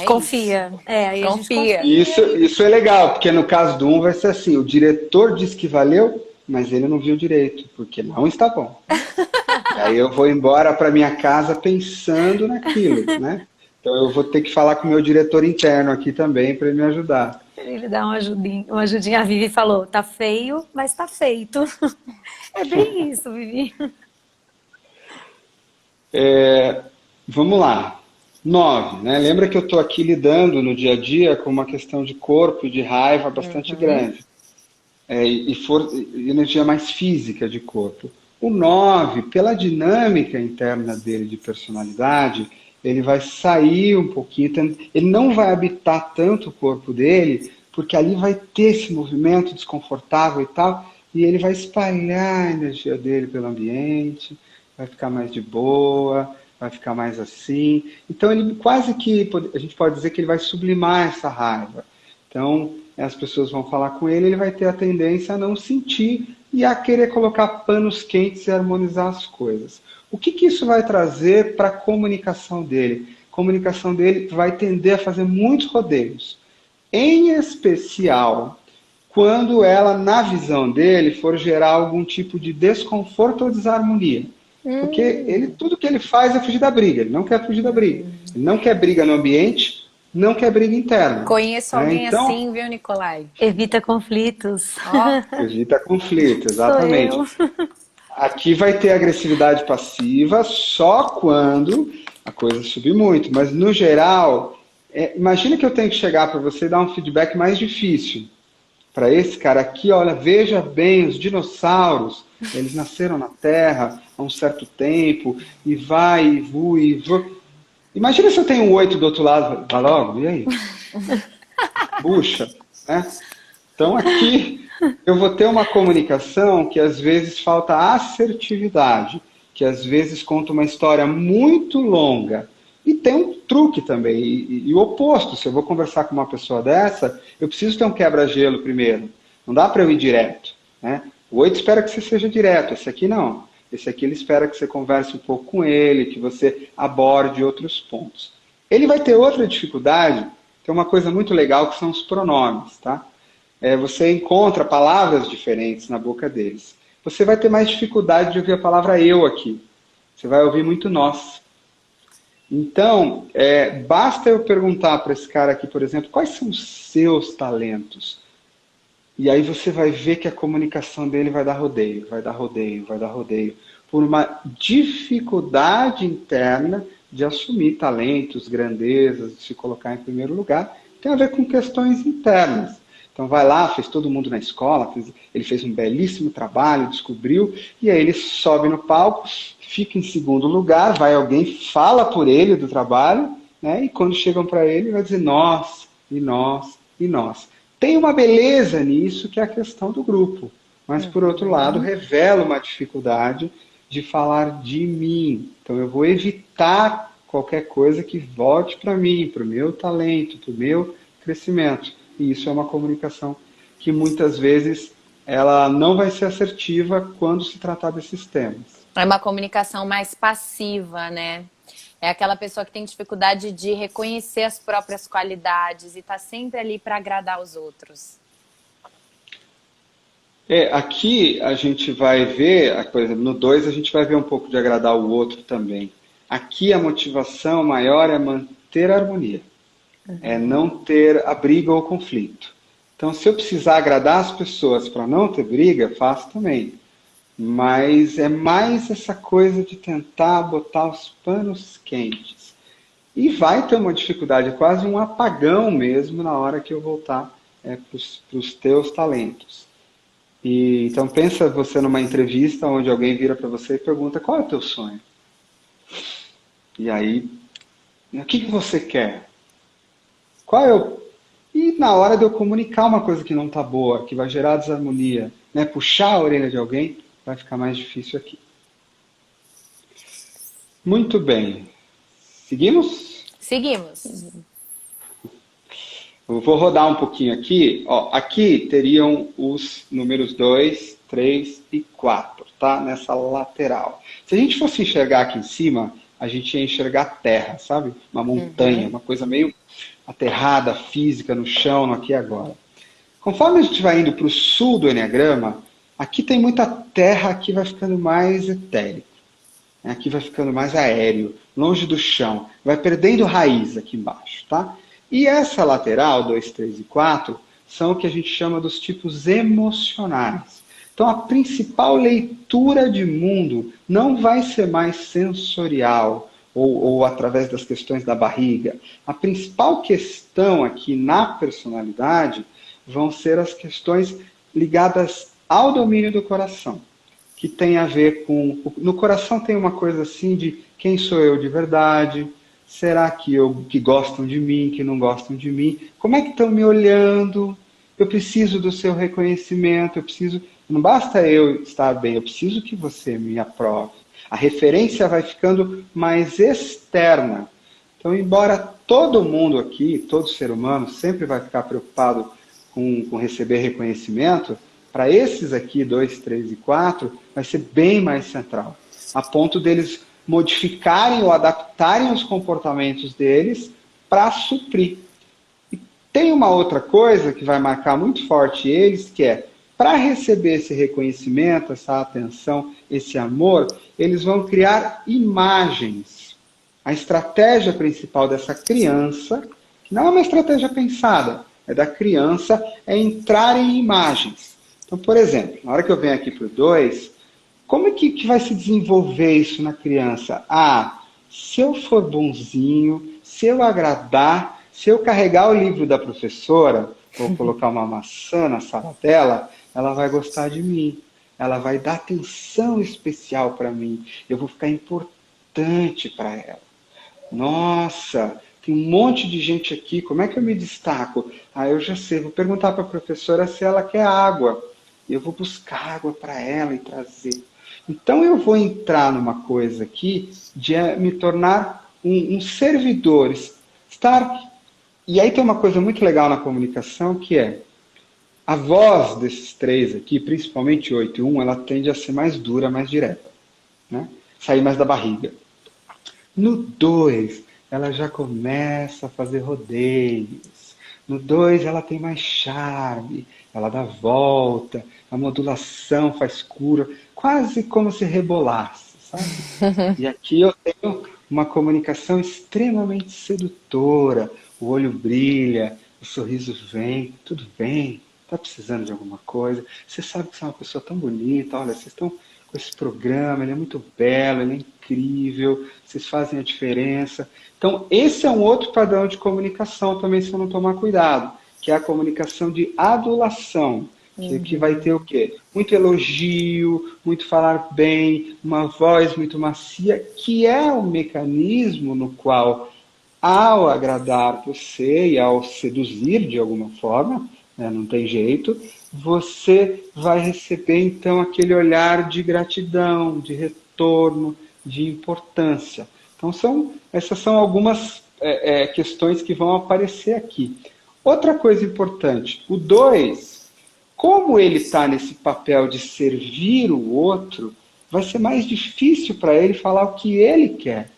Confia. Aí confia. Isso é legal, porque no caso do vai ser assim, o diretor disse que valeu, mas ele não viu direito, porque não está bom. Aí eu vou embora para minha casa pensando naquilo, né? Então eu vou ter que falar com o meu diretor interno aqui também para ele me ajudar. Ele dá uma ajudinha. A Vivi falou, tá feio, mas tá feito. É bem isso, Vivi. Vamos lá. 9, né? Lembra que eu estou aqui lidando no dia a dia com uma questão de corpo e de raiva bastante grande. E energia mais física de corpo. O 9, pela dinâmica interna dele de personalidade, ele vai sair um pouquinho, ele não vai habitar tanto o corpo dele, porque ali vai ter esse movimento desconfortável e tal, e ele vai espalhar a energia dele pelo ambiente, vai ficar mais de boa, vai ficar mais assim. Então, ele quase que, a gente pode dizer que ele vai sublimar essa raiva. Então, as pessoas vão falar com ele, ele vai ter a tendência a não sentir e a querer colocar panos quentes e harmonizar as coisas. O que isso vai trazer para a comunicação dele? A comunicação dele vai tender a fazer muitos rodeios. Em especial, quando ela, na visão dele, for gerar algum tipo de desconforto ou desarmonia. Porque tudo que ele faz é fugir da briga, ele não quer fugir da briga. Ele não quer briga no ambiente, não quer briga interna. Conheço alguém assim, viu, Nicolai? Evita conflitos. Evita conflitos, exatamente. Aqui vai ter agressividade passiva só quando a coisa subir muito, mas no geral, Imagina que eu tenho que chegar para você e dar um feedback mais difícil. Para esse cara aqui, olha, veja bem, os dinossauros, eles nasceram na Terra há um certo tempo, e vai, e voa, e voa. Imagina se eu tenho um 8 do outro lado, vai logo, e aí? Puxa, né? Então aqui eu vou ter uma comunicação que às vezes falta assertividade, que às vezes conta uma história muito longa. E tem um truque também, e o oposto. Se eu vou conversar com uma pessoa dessa, eu preciso ter um quebra-gelo primeiro. Não dá para eu ir direto, né? O 8 espera que você seja direto, esse aqui não. Esse aqui ele espera que você converse um pouco com ele, que você aborde outros pontos. Ele vai ter outra dificuldade, tem uma coisa muito legal que são os pronomes, tá? Você encontra palavras diferentes na boca deles. Você vai ter mais dificuldade de ouvir a palavra eu aqui. Você vai ouvir muito nós. Então, basta eu perguntar para esse cara aqui, por exemplo, quais são os seus talentos? E aí você vai ver que a comunicação dele vai dar rodeio, vai dar rodeio, vai dar rodeio. Por uma dificuldade interna de assumir talentos, grandezas, de se colocar em primeiro lugar, tem a ver com questões internas. Então vai lá, fez todo mundo na escola, ele fez um belíssimo trabalho, descobriu, e aí ele sobe no palco, fica em segundo lugar, vai alguém, fala por ele do trabalho, né? E quando chegam para ele, vai dizer nós, e nós, e nós. Tem uma beleza nisso que é a questão do grupo, mas por outro lado revela uma dificuldade de falar de mim. Então eu vou evitar qualquer coisa que volte para mim, para o meu talento, para o meu crescimento. E isso é uma comunicação que muitas vezes ela não vai ser assertiva quando se tratar desses temas. É uma comunicação mais passiva, né? É aquela pessoa que tem dificuldade de reconhecer as próprias qualidades e está sempre ali para agradar os outros. Aqui a gente vai ver, por exemplo, no 2 a gente vai ver um pouco de agradar o outro também. Aqui a motivação maior é manter a harmonia. É não ter a briga ou conflito. Então, se eu precisar agradar as pessoas para não ter briga, faço também. Mas é mais essa coisa de tentar botar os panos quentes. E vai ter uma dificuldade, é quase um apagão mesmo na hora que eu voltar para os teus talentos. Então pensa você numa entrevista onde alguém vira para você e pergunta qual é o teu sonho? E aí, o que você quer? Qual é o... E na hora de eu comunicar uma coisa que não está boa, que vai gerar desarmonia, né, puxar a orelha de alguém, vai ficar mais difícil aqui. Muito bem. Seguimos? Seguimos. Eu vou rodar um pouquinho aqui. Aqui teriam os números 2, 3 e 4, tá? Nessa lateral. Se a gente fosse enxergar aqui em cima, a gente ia enxergar terra, sabe? Uma montanha, uma coisa meio aterrada, física, no chão, no aqui e agora. Conforme a gente vai indo para o sul do Eneagrama, aqui tem muita terra, aqui vai ficando mais etérico. Aqui vai ficando mais aéreo, longe do chão. Vai perdendo raiz aqui embaixo, tá? E essa lateral, 2, 3 e 4, são o que a gente chama dos tipos emocionais. Então a principal leitura de mundo não vai ser mais sensorial, ou através das questões da barriga. A principal questão aqui na personalidade vão ser as questões ligadas ao domínio do coração, que tem a ver com... No coração tem uma coisa assim de quem sou eu de verdade, será que gostam de mim, que não gostam de mim, como é que estão me olhando, eu preciso do seu reconhecimento, não basta eu estar bem, eu preciso que você me aprove. A referência vai ficando mais externa. Então, embora todo mundo aqui, todo ser humano, sempre vai ficar preocupado com receber reconhecimento, para esses aqui, 2, 3 e 4, vai ser bem mais central. A ponto deles modificarem ou adaptarem os comportamentos deles para suprir. E tem uma outra coisa que vai marcar muito forte eles, que é, para receber esse reconhecimento, essa atenção, esse amor, eles vão criar imagens. A estratégia principal dessa criança, que não é uma estratégia pensada, é da criança, é entrar em imagens. Então, por exemplo, na hora que eu venho aqui para o 2, como é que vai se desenvolver isso na criança? Se eu for bonzinho, se eu agradar, Se eu carregar o livro da professora, ou colocar uma maçã na sala dela, ela vai gostar de mim. Ela vai dar atenção especial para mim. Eu vou ficar importante para ela. Nossa, tem um monte de gente aqui, como é que eu me destaco? Ah, eu já sei, vou perguntar para a professora se ela quer água. Eu vou buscar água para ela e trazer. Então eu vou entrar numa coisa aqui de me tornar um servidor, estar... E aí tem uma coisa muito legal na comunicação que é a voz desses três aqui, principalmente 8 e 1, ela tende a ser mais dura, mais direta, né? Sair mais da barriga. No 2, ela já começa a fazer rodeios. No 2, ela tem mais charme, ela dá volta, a modulação faz cura, quase como se rebolasse, sabe? E aqui eu tenho uma comunicação extremamente sedutora, o olho brilha, o sorriso vem, tudo bem, está precisando de alguma coisa, você sabe que você é uma pessoa tão bonita, olha, vocês estão com esse programa, ele é muito belo, ele é incrível, vocês fazem a diferença. Então, esse é um outro padrão de comunicação também, se eu não tomar cuidado, que é a comunicação de adulação, que vai ter o quê? Muito elogio, muito falar bem, uma voz muito macia, que é um mecanismo no qual, ao agradar você e ao seduzir de alguma forma, né, não tem jeito, você vai receber então aquele olhar de gratidão, de retorno, de importância. Então essas são algumas questões que vão aparecer aqui. Outra coisa importante, o 2, como ele está nesse papel de servir o outro, vai ser mais difícil para ele falar o que ele quer.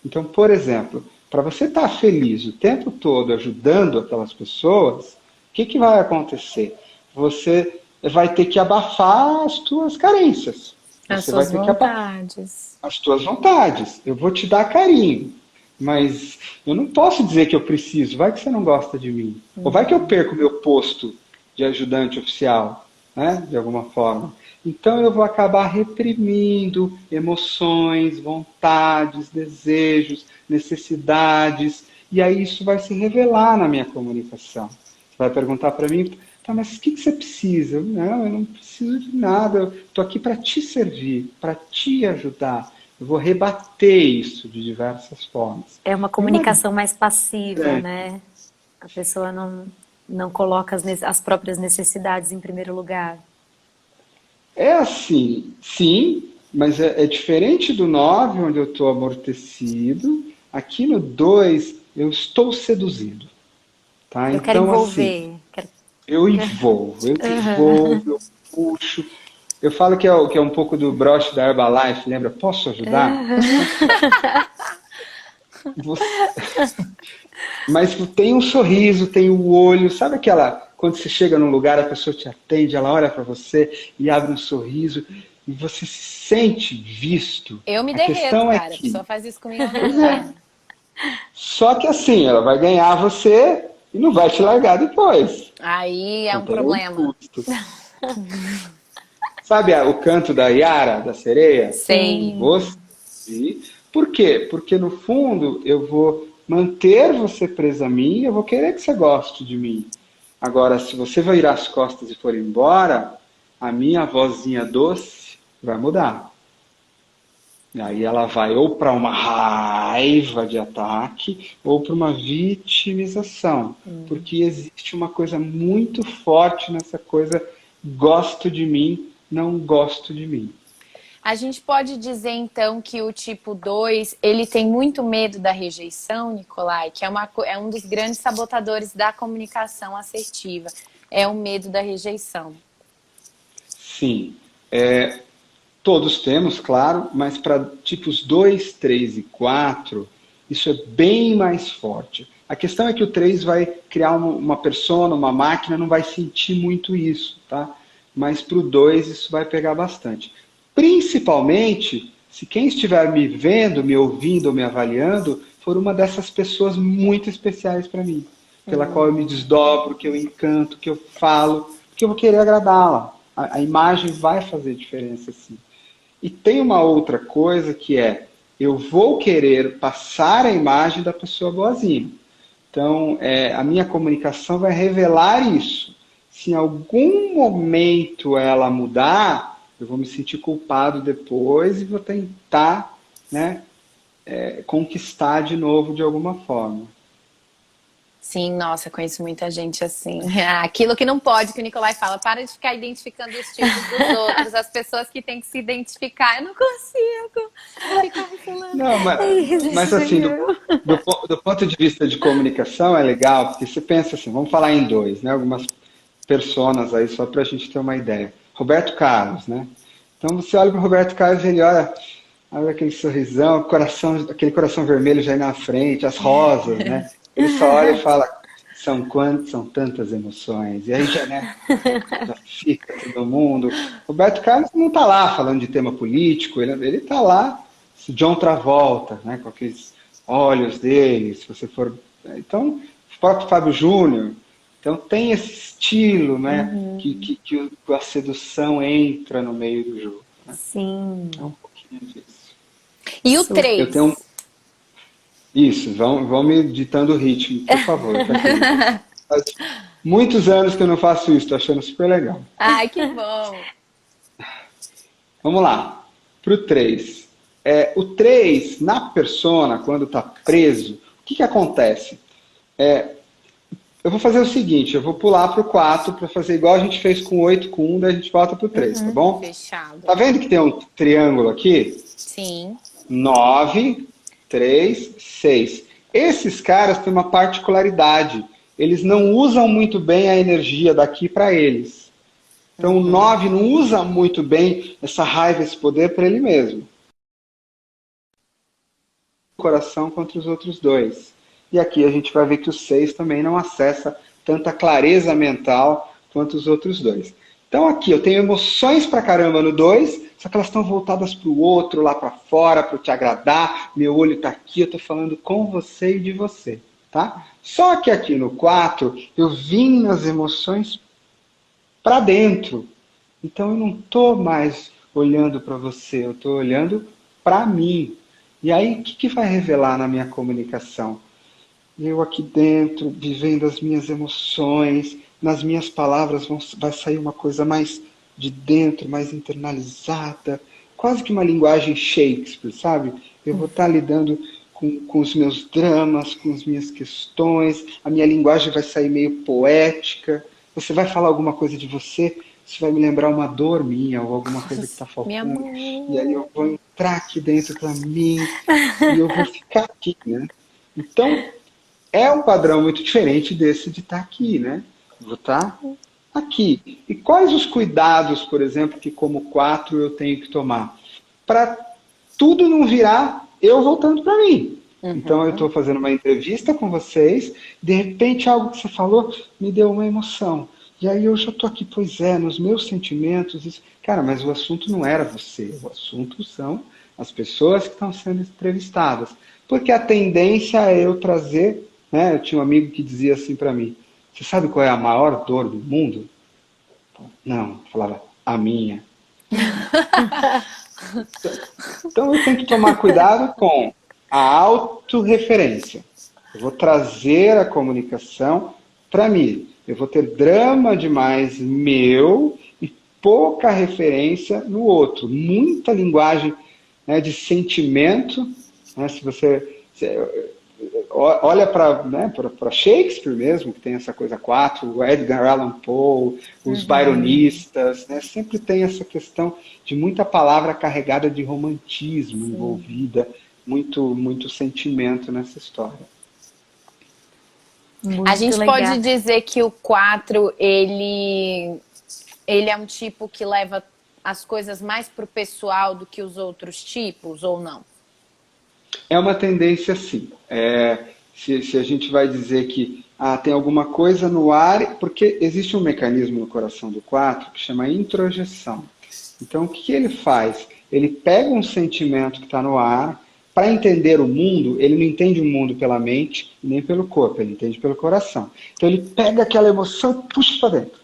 Então, por exemplo, para você estar feliz o tempo todo ajudando aquelas pessoas, o que vai acontecer? Você vai ter que abafar as tuas carências. As você suas vai ter vontades. as tuas vontades. Eu vou te dar carinho, mas eu não posso dizer que eu preciso. Vai que você não gosta de mim. Ou vai que eu perco meu posto de ajudante oficial, né? De alguma forma. Então eu vou acabar reprimindo emoções, vontades, desejos, necessidades, e aí isso vai se revelar na minha comunicação. Você vai perguntar para mim, tá, mas o que você precisa? Não, eu não preciso de nada, eu estou aqui para te servir, para te ajudar. Eu vou rebater isso de diversas formas. É uma comunicação mais passiva, né? A pessoa não coloca as próprias necessidades em primeiro lugar. É assim, sim, mas é diferente do 9, onde eu estou amortecido. Aqui no 2, eu estou seduzido. Tá? Eu então, quero envolver. Assim, eu envolvo, eu puxo. Eu falo que é um pouco do broche da Herbalife, lembra? Posso ajudar? Mas tem um sorriso, tem o olho, sabe aquela... Quando você chega num lugar, a pessoa te atende, ela olha para você e abre um sorriso e você se sente visto. Eu me a derreto, questão cara. que... A pessoa faz isso comigo. Só que assim, ela vai ganhar você e não vai te largar depois. Aí é Então, um problema. Sabe o canto da Yara, da sereia? Sei. Você. Por quê? Porque no fundo eu vou manter você presa a mim, eu vou querer que você goste de mim. Agora, se você virar as costas e for embora, a minha vozinha doce vai mudar. E aí ela vai ou para uma raiva de ataque ou para uma vitimização. Porque existe uma coisa muito forte nessa coisa, gosto de mim, não gosto de mim. A gente pode dizer, então, que o tipo 2, ele tem muito medo da rejeição, Nicolai, que é um dos grandes sabotadores da comunicação assertiva. É o medo da rejeição. Sim. Todos temos, claro, mas para tipos 2, 3 e 4, isso é bem mais forte. A questão é que o 3 vai criar uma persona, uma máquina, não vai sentir muito isso, tá? Mas para o 2 isso vai pegar bastante. Principalmente se quem estiver me vendo, me ouvindo ou me avaliando for uma dessas pessoas muito especiais para mim, pela qual eu me desdobro, que eu encanto, que eu falo, que eu vou querer agradá-la. A imagem vai fazer diferença, sim. E tem uma outra coisa que é, eu vou querer passar a imagem da pessoa boazinha. Então, a minha comunicação vai revelar isso. Se em algum momento ela mudar, eu vou me sentir culpado depois e vou tentar, né, conquistar de novo de alguma forma. Sim, nossa, conheço muita gente assim. Aquilo que não pode, que o Nicolai fala, para de ficar identificando os tipos dos outros, as pessoas que têm que se identificar. Eu não consigo ficar falando. Não, mas assim, do ponto de vista de comunicação é legal, porque você pensa assim, vamos falar em dois, né? Algumas personas aí, só para a gente ter uma ideia. Roberto Carlos, né? Então você olha para o Roberto Carlos e ele olha aquele sorrisão, aquele coração vermelho já aí na frente, as rosas, né? Ele só olha e fala, são tantas emoções. E aí já, né, já fica todo mundo. Roberto Carlos não está lá falando de tema político, ele está lá, John Travolta, né, com aqueles olhos dele, se você for... Então, o próprio Fábio Júnior. Então tem esse estilo, né, que a sedução entra no meio do jogo. Né? Sim. É um pouquinho disso. E o 3? Eu tenho Isso, vão me ditando o ritmo, por favor. Faz muitos anos que eu não faço isso, tô achando super legal. Ai, que bom. Vamos lá, pro 3. O 3, na persona, quando tá preso, o que acontece? Eu vou fazer o seguinte, eu vou pular pro 4 para fazer igual a gente fez com o 8, com 1, daí a gente volta pro 3, tá bom? Fechado. Tá vendo que tem um triângulo aqui? Sim. 9, 3, 6. Esses caras têm uma particularidade. Eles não usam muito bem a energia daqui para eles. Então o 9 não usa muito bem essa raiva, esse poder para ele mesmo. O coração contra os outros dois. E aqui a gente vai ver que o 6 também não acessa tanta clareza mental quanto os outros dois. Então aqui eu tenho emoções pra caramba no 2, só que elas estão voltadas para o outro, lá para fora, para te agradar. Meu olho está aqui, eu estou falando com você e de você. Tá? Só que aqui no 4, eu vim nas emoções para dentro. Então eu não estou mais olhando para você, eu estou olhando para mim. E aí, o que vai revelar na minha comunicação? Eu aqui dentro, vivendo as minhas emoções, nas minhas palavras vai sair uma coisa mais de dentro, mais internalizada, quase que uma linguagem Shakespeare, sabe? Eu vou estar lidando com os meus dramas, com as minhas questões, a minha linguagem vai sair meio poética, você vai falar alguma coisa de você, isso vai me lembrar uma dor minha, ou alguma coisa que está faltando, e aí eu vou entrar aqui dentro para mim, e eu vou ficar aqui, né? Então, é um padrão muito diferente desse de estar aqui, né? Vou estar aqui. E quais os cuidados, por exemplo, que como 4 eu tenho que tomar? Para tudo não virar eu voltando para mim. Então eu estou fazendo uma entrevista com vocês, de repente algo que você falou me deu uma emoção. E aí eu já estou aqui, pois nos meus sentimentos. Isso... Cara, mas o assunto não era você, o assunto são as pessoas que estão sendo entrevistadas. Porque a tendência é eu trazer, né? Eu tinha um amigo que dizia assim para mim, você sabe qual é a maior dor do mundo? Não, eu falava, a minha. Então eu tenho que tomar cuidado com a autorreferência. Eu vou trazer a comunicação para mim. Eu vou ter drama demais meu e pouca referência no outro. Muita linguagem, né, de sentimento. Né, se você olha para Shakespeare mesmo, que tem essa coisa 4, o Edgar Allan Poe, os byronistas, né, sempre tem essa questão de muita palavra carregada de romantismo envolvida, muito sentimento nessa história. Muito a gente legal. pode dizer que o 4, ele é um tipo que leva as coisas mais pro pessoal do que os outros tipos, ou não? É uma tendência, sim. Se a gente vai dizer que tem alguma coisa no ar, porque existe um mecanismo no coração do 4 que chama introjeção. Então, o que ele faz? Ele pega um sentimento que está no ar. Para entender o mundo, ele não entende o mundo pela mente nem pelo corpo, ele entende pelo coração. Então ele pega aquela emoção e puxa para dentro.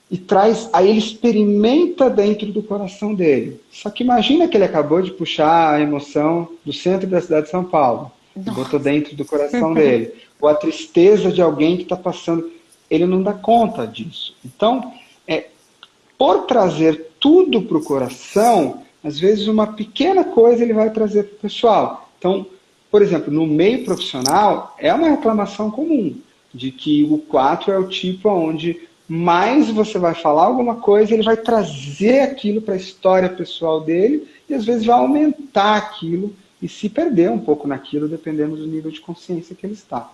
E traz, aí ele experimenta dentro do coração dele. Só que imagina que ele acabou de puxar a emoção do centro da cidade de São Paulo. e botou dentro do coração dele. Ou a tristeza de alguém que está passando, ele não dá conta disso. Então, por trazer tudo para o coração, às vezes uma pequena coisa ele vai trazer para o pessoal. Então, por exemplo, no meio profissional, é uma reclamação comum de que o 4 é o tipo onde mais você vai falar alguma coisa, ele vai trazer aquilo para a história pessoal dele e às vezes vai aumentar aquilo e se perder um pouco naquilo, dependendo do nível de consciência que ele está.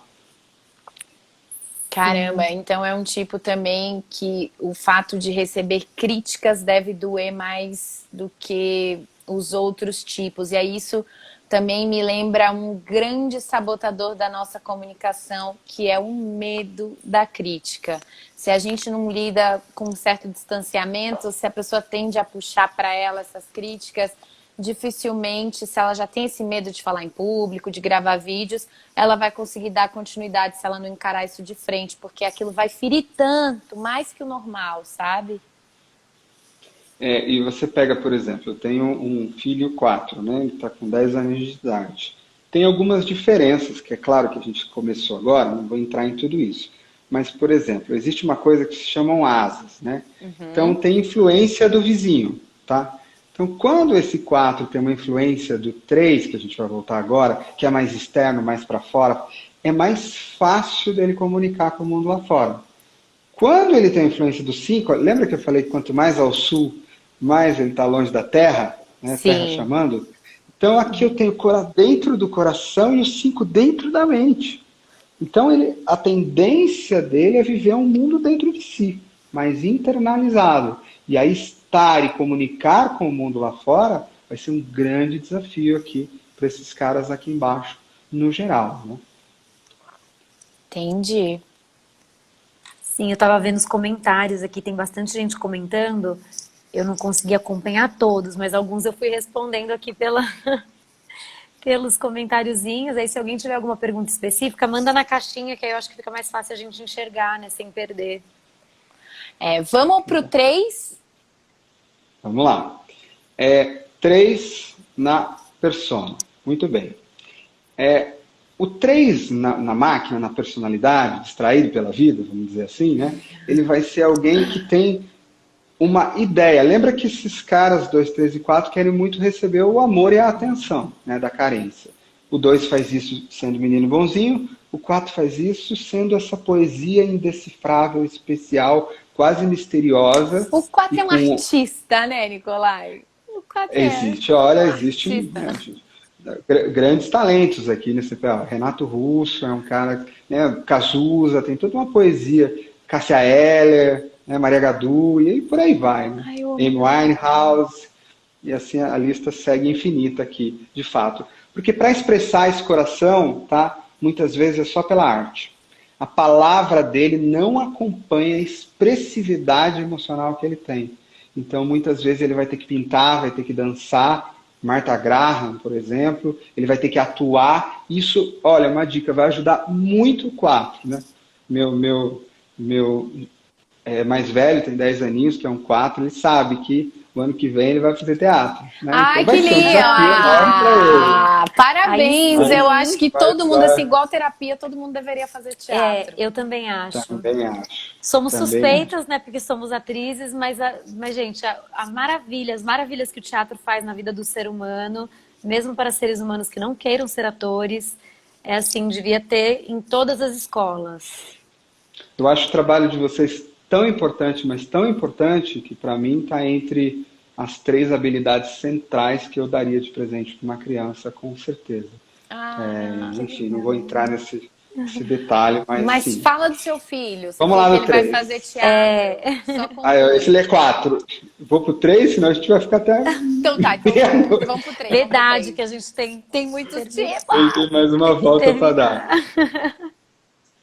Caramba, então é um tipo também que o fato de receber críticas deve doer mais do que os outros tipos. E aí isso também me lembra um grande sabotador da nossa comunicação, que é o medo da crítica. Se a gente não lida com um certo distanciamento, se a pessoa tende a puxar para ela essas críticas, dificilmente, se ela já tem esse medo de falar em público, de gravar vídeos, ela vai conseguir dar continuidade se ela não encarar isso de frente, porque aquilo vai ferir tanto, mais que o normal, sabe? E você pega, por exemplo, eu tenho um filho 4, né? Ele está com 10 anos de idade. Tem algumas diferenças, que é claro que a gente começou agora, não vou entrar em tudo isso. Mas, por exemplo, existe uma coisa que se chamam asas, né? Então, tem influência do vizinho, tá? Então, quando esse 4 tem uma influência do 3, que a gente vai voltar agora, que é mais externo, mais para fora, é mais fácil dele comunicar com o mundo lá fora. Quando ele tem a influência do 5, lembra que eu falei que quanto mais ao sul, mais ele está longe da Terra, né? Terra chamando? Então, aqui eu tenho dentro do coração e o 5 dentro da mente. Então, a tendência dele é viver um mundo dentro de si, mais internalizado. E aí, estar e comunicar com o mundo lá fora vai ser um grande desafio aqui para esses caras aqui embaixo, no geral, né? Entendi. Sim, eu estava vendo os comentários aqui, tem bastante gente comentando. Eu não consegui acompanhar todos, mas alguns eu fui respondendo aqui pelos comentáriozinhos. Aí se alguém tiver alguma pergunta específica, manda na caixinha, que aí eu acho que fica mais fácil a gente enxergar, né, sem perder. Vamos pro 3? Vamos lá. 3 na persona. Muito bem. O 3 na máquina, na personalidade, distraído pela vida, vamos dizer assim, né? Ele vai ser alguém que tem uma ideia. Lembra que esses caras, 2, 3 e 4, querem muito receber o amor e a atenção, né, da carência. O 2 faz isso sendo menino bonzinho, o 4 faz isso sendo essa poesia indecifrável, especial, quase misteriosa. O 4 é um artista, né, Nicolai? O 4 existe, existe grandes talentos aqui nesse papel. Renato Russo é um cara, né, Cazuza, tem toda uma poesia. Cássia Eller, né, Maria Gadu, e por aí vai. Né? Amy Winehouse, e assim a lista segue infinita aqui, de fato. Porque para expressar esse coração, tá, muitas vezes é só pela arte. A palavra dele não acompanha a expressividade emocional que ele tem. Então, muitas vezes ele vai ter que pintar, vai ter que dançar. Martha Graham, por exemplo, ele vai ter que atuar. Isso, olha, uma dica, vai ajudar muito o 4, né? Meu mais velho, tem 10 aninhos, que é um 4, ele sabe que o ano que vem ele vai fazer teatro. Né? Ai, então que lindo! Parabéns! Aí, eu acho que todo mundo, assim, igual terapia, todo mundo deveria fazer teatro. Eu também acho. Também acho. Somos também suspeitas, acho. Né, porque somos atrizes, mas gente, as maravilhas que o teatro faz na vida do ser humano, mesmo para seres humanos que não queiram ser atores, assim, devia ter em todas as escolas. Eu acho o trabalho de vocês tão importante, mas tão importante, que para mim está entre as 3 habilidades centrais que eu daria de presente para uma criança, com certeza. Enfim, não vou entrar nesse detalhe, mas sim. Fala do seu filho. Vamos lá no ele 3. vai fazer teatro. Esse é 4. Vou pro 3, senão a gente vai ficar até... Então tá, então vamos pro 3. Verdade, que a gente tem muitos tipos. Tem mais uma volta para dar.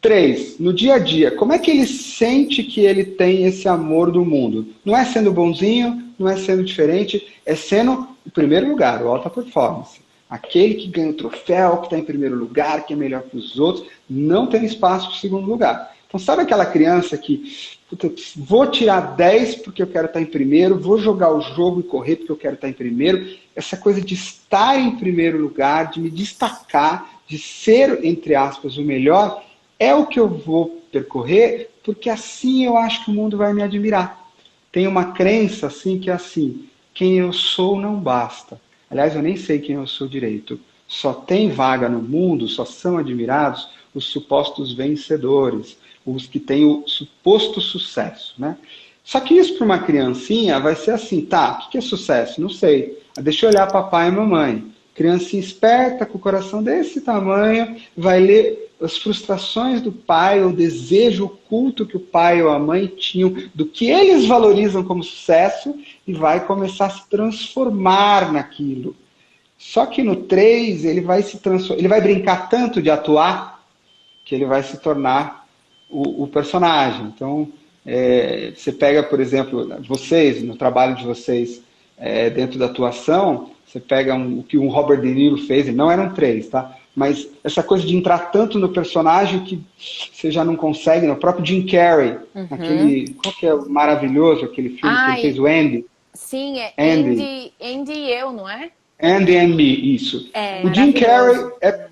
3, no dia a dia, como é que ele sente que ele tem esse amor do mundo? Não é sendo bonzinho, não é sendo diferente, é sendo o primeiro lugar, o alta performance. Aquele que ganha o troféu, que está em primeiro lugar, que é melhor que os outros, não tem espaço para o segundo lugar. Então, sabe aquela criança que, vou tirar 10 porque eu quero estar em primeiro, vou jogar o jogo e correr porque eu quero estar em primeiro? Essa coisa de estar em primeiro lugar, de me destacar, de ser, entre aspas, o melhor, é o que eu vou percorrer, porque assim eu acho que o mundo vai me admirar. Tem uma crença assim que é assim, quem eu sou não basta. Aliás, eu nem sei quem eu sou direito. Só tem vaga no mundo, só são admirados os supostos vencedores, os que têm o suposto sucesso, né? Só que isso para uma criancinha vai ser assim, tá, o que é sucesso? Não sei. Deixa eu olhar papai e mamãe. Criancinha esperta, com o coração desse tamanho, vai ler as frustrações do pai, o desejo oculto que o pai ou a mãe tinham, do que eles valorizam como sucesso, e vai começar a se transformar naquilo. Só que no 3, ele vai se transformar, ele vai brincar tanto de atuar, que ele vai se tornar o personagem. Então, você pega, por exemplo, vocês, no trabalho de vocês, dentro da atuação, você pega o que um Robert De Niro fez, ele não eram 3, tá? Mas essa coisa de entrar tanto no personagem que você já não consegue, no próprio Jim Carrey, aquele, qual que é o maravilhoso, aquele filme que ele fez, o Andy. Sim, é Andy e eu, não é? Andy and Me, isso. O Jim Carrey é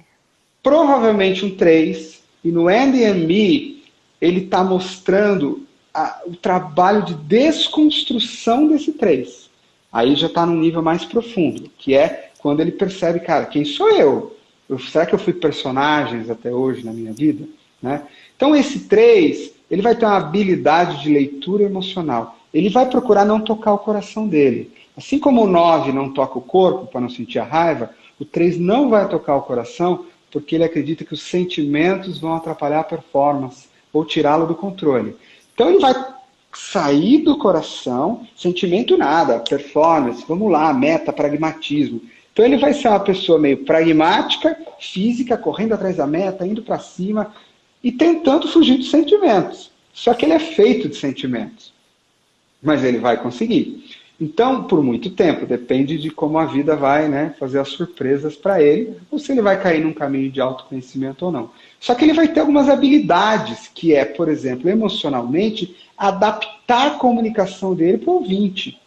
provavelmente um 3, e no Andy and Me, ele está mostrando o trabalho de desconstrução desse 3. Aí já está num nível mais profundo, que é quando ele percebe, cara, quem sou eu? Será que eu fui personagens até hoje na minha vida? Né? Então esse 3, ele vai ter uma habilidade de leitura emocional. Ele vai procurar não tocar o coração dele. Assim como o 9 não toca o corpo para não sentir a raiva, o 3 não vai tocar o coração porque ele acredita que os sentimentos vão atrapalhar a performance ou tirá-lo do controle. Então ele vai sair do coração, sentimento nada, performance, vamos lá, meta, pragmatismo. Então ele vai ser uma pessoa meio pragmática, física, correndo atrás da meta, indo para cima e tentando fugir dos sentimentos. Só que ele é feito de sentimentos. Mas ele vai conseguir. Então, por muito tempo, depende de como a vida vai, né, fazer as surpresas para ele, ou se ele vai cair num caminho de autoconhecimento ou não. Só que ele vai ter algumas habilidades, que é, por exemplo, emocionalmente, adaptar a comunicação dele para o ouvinte.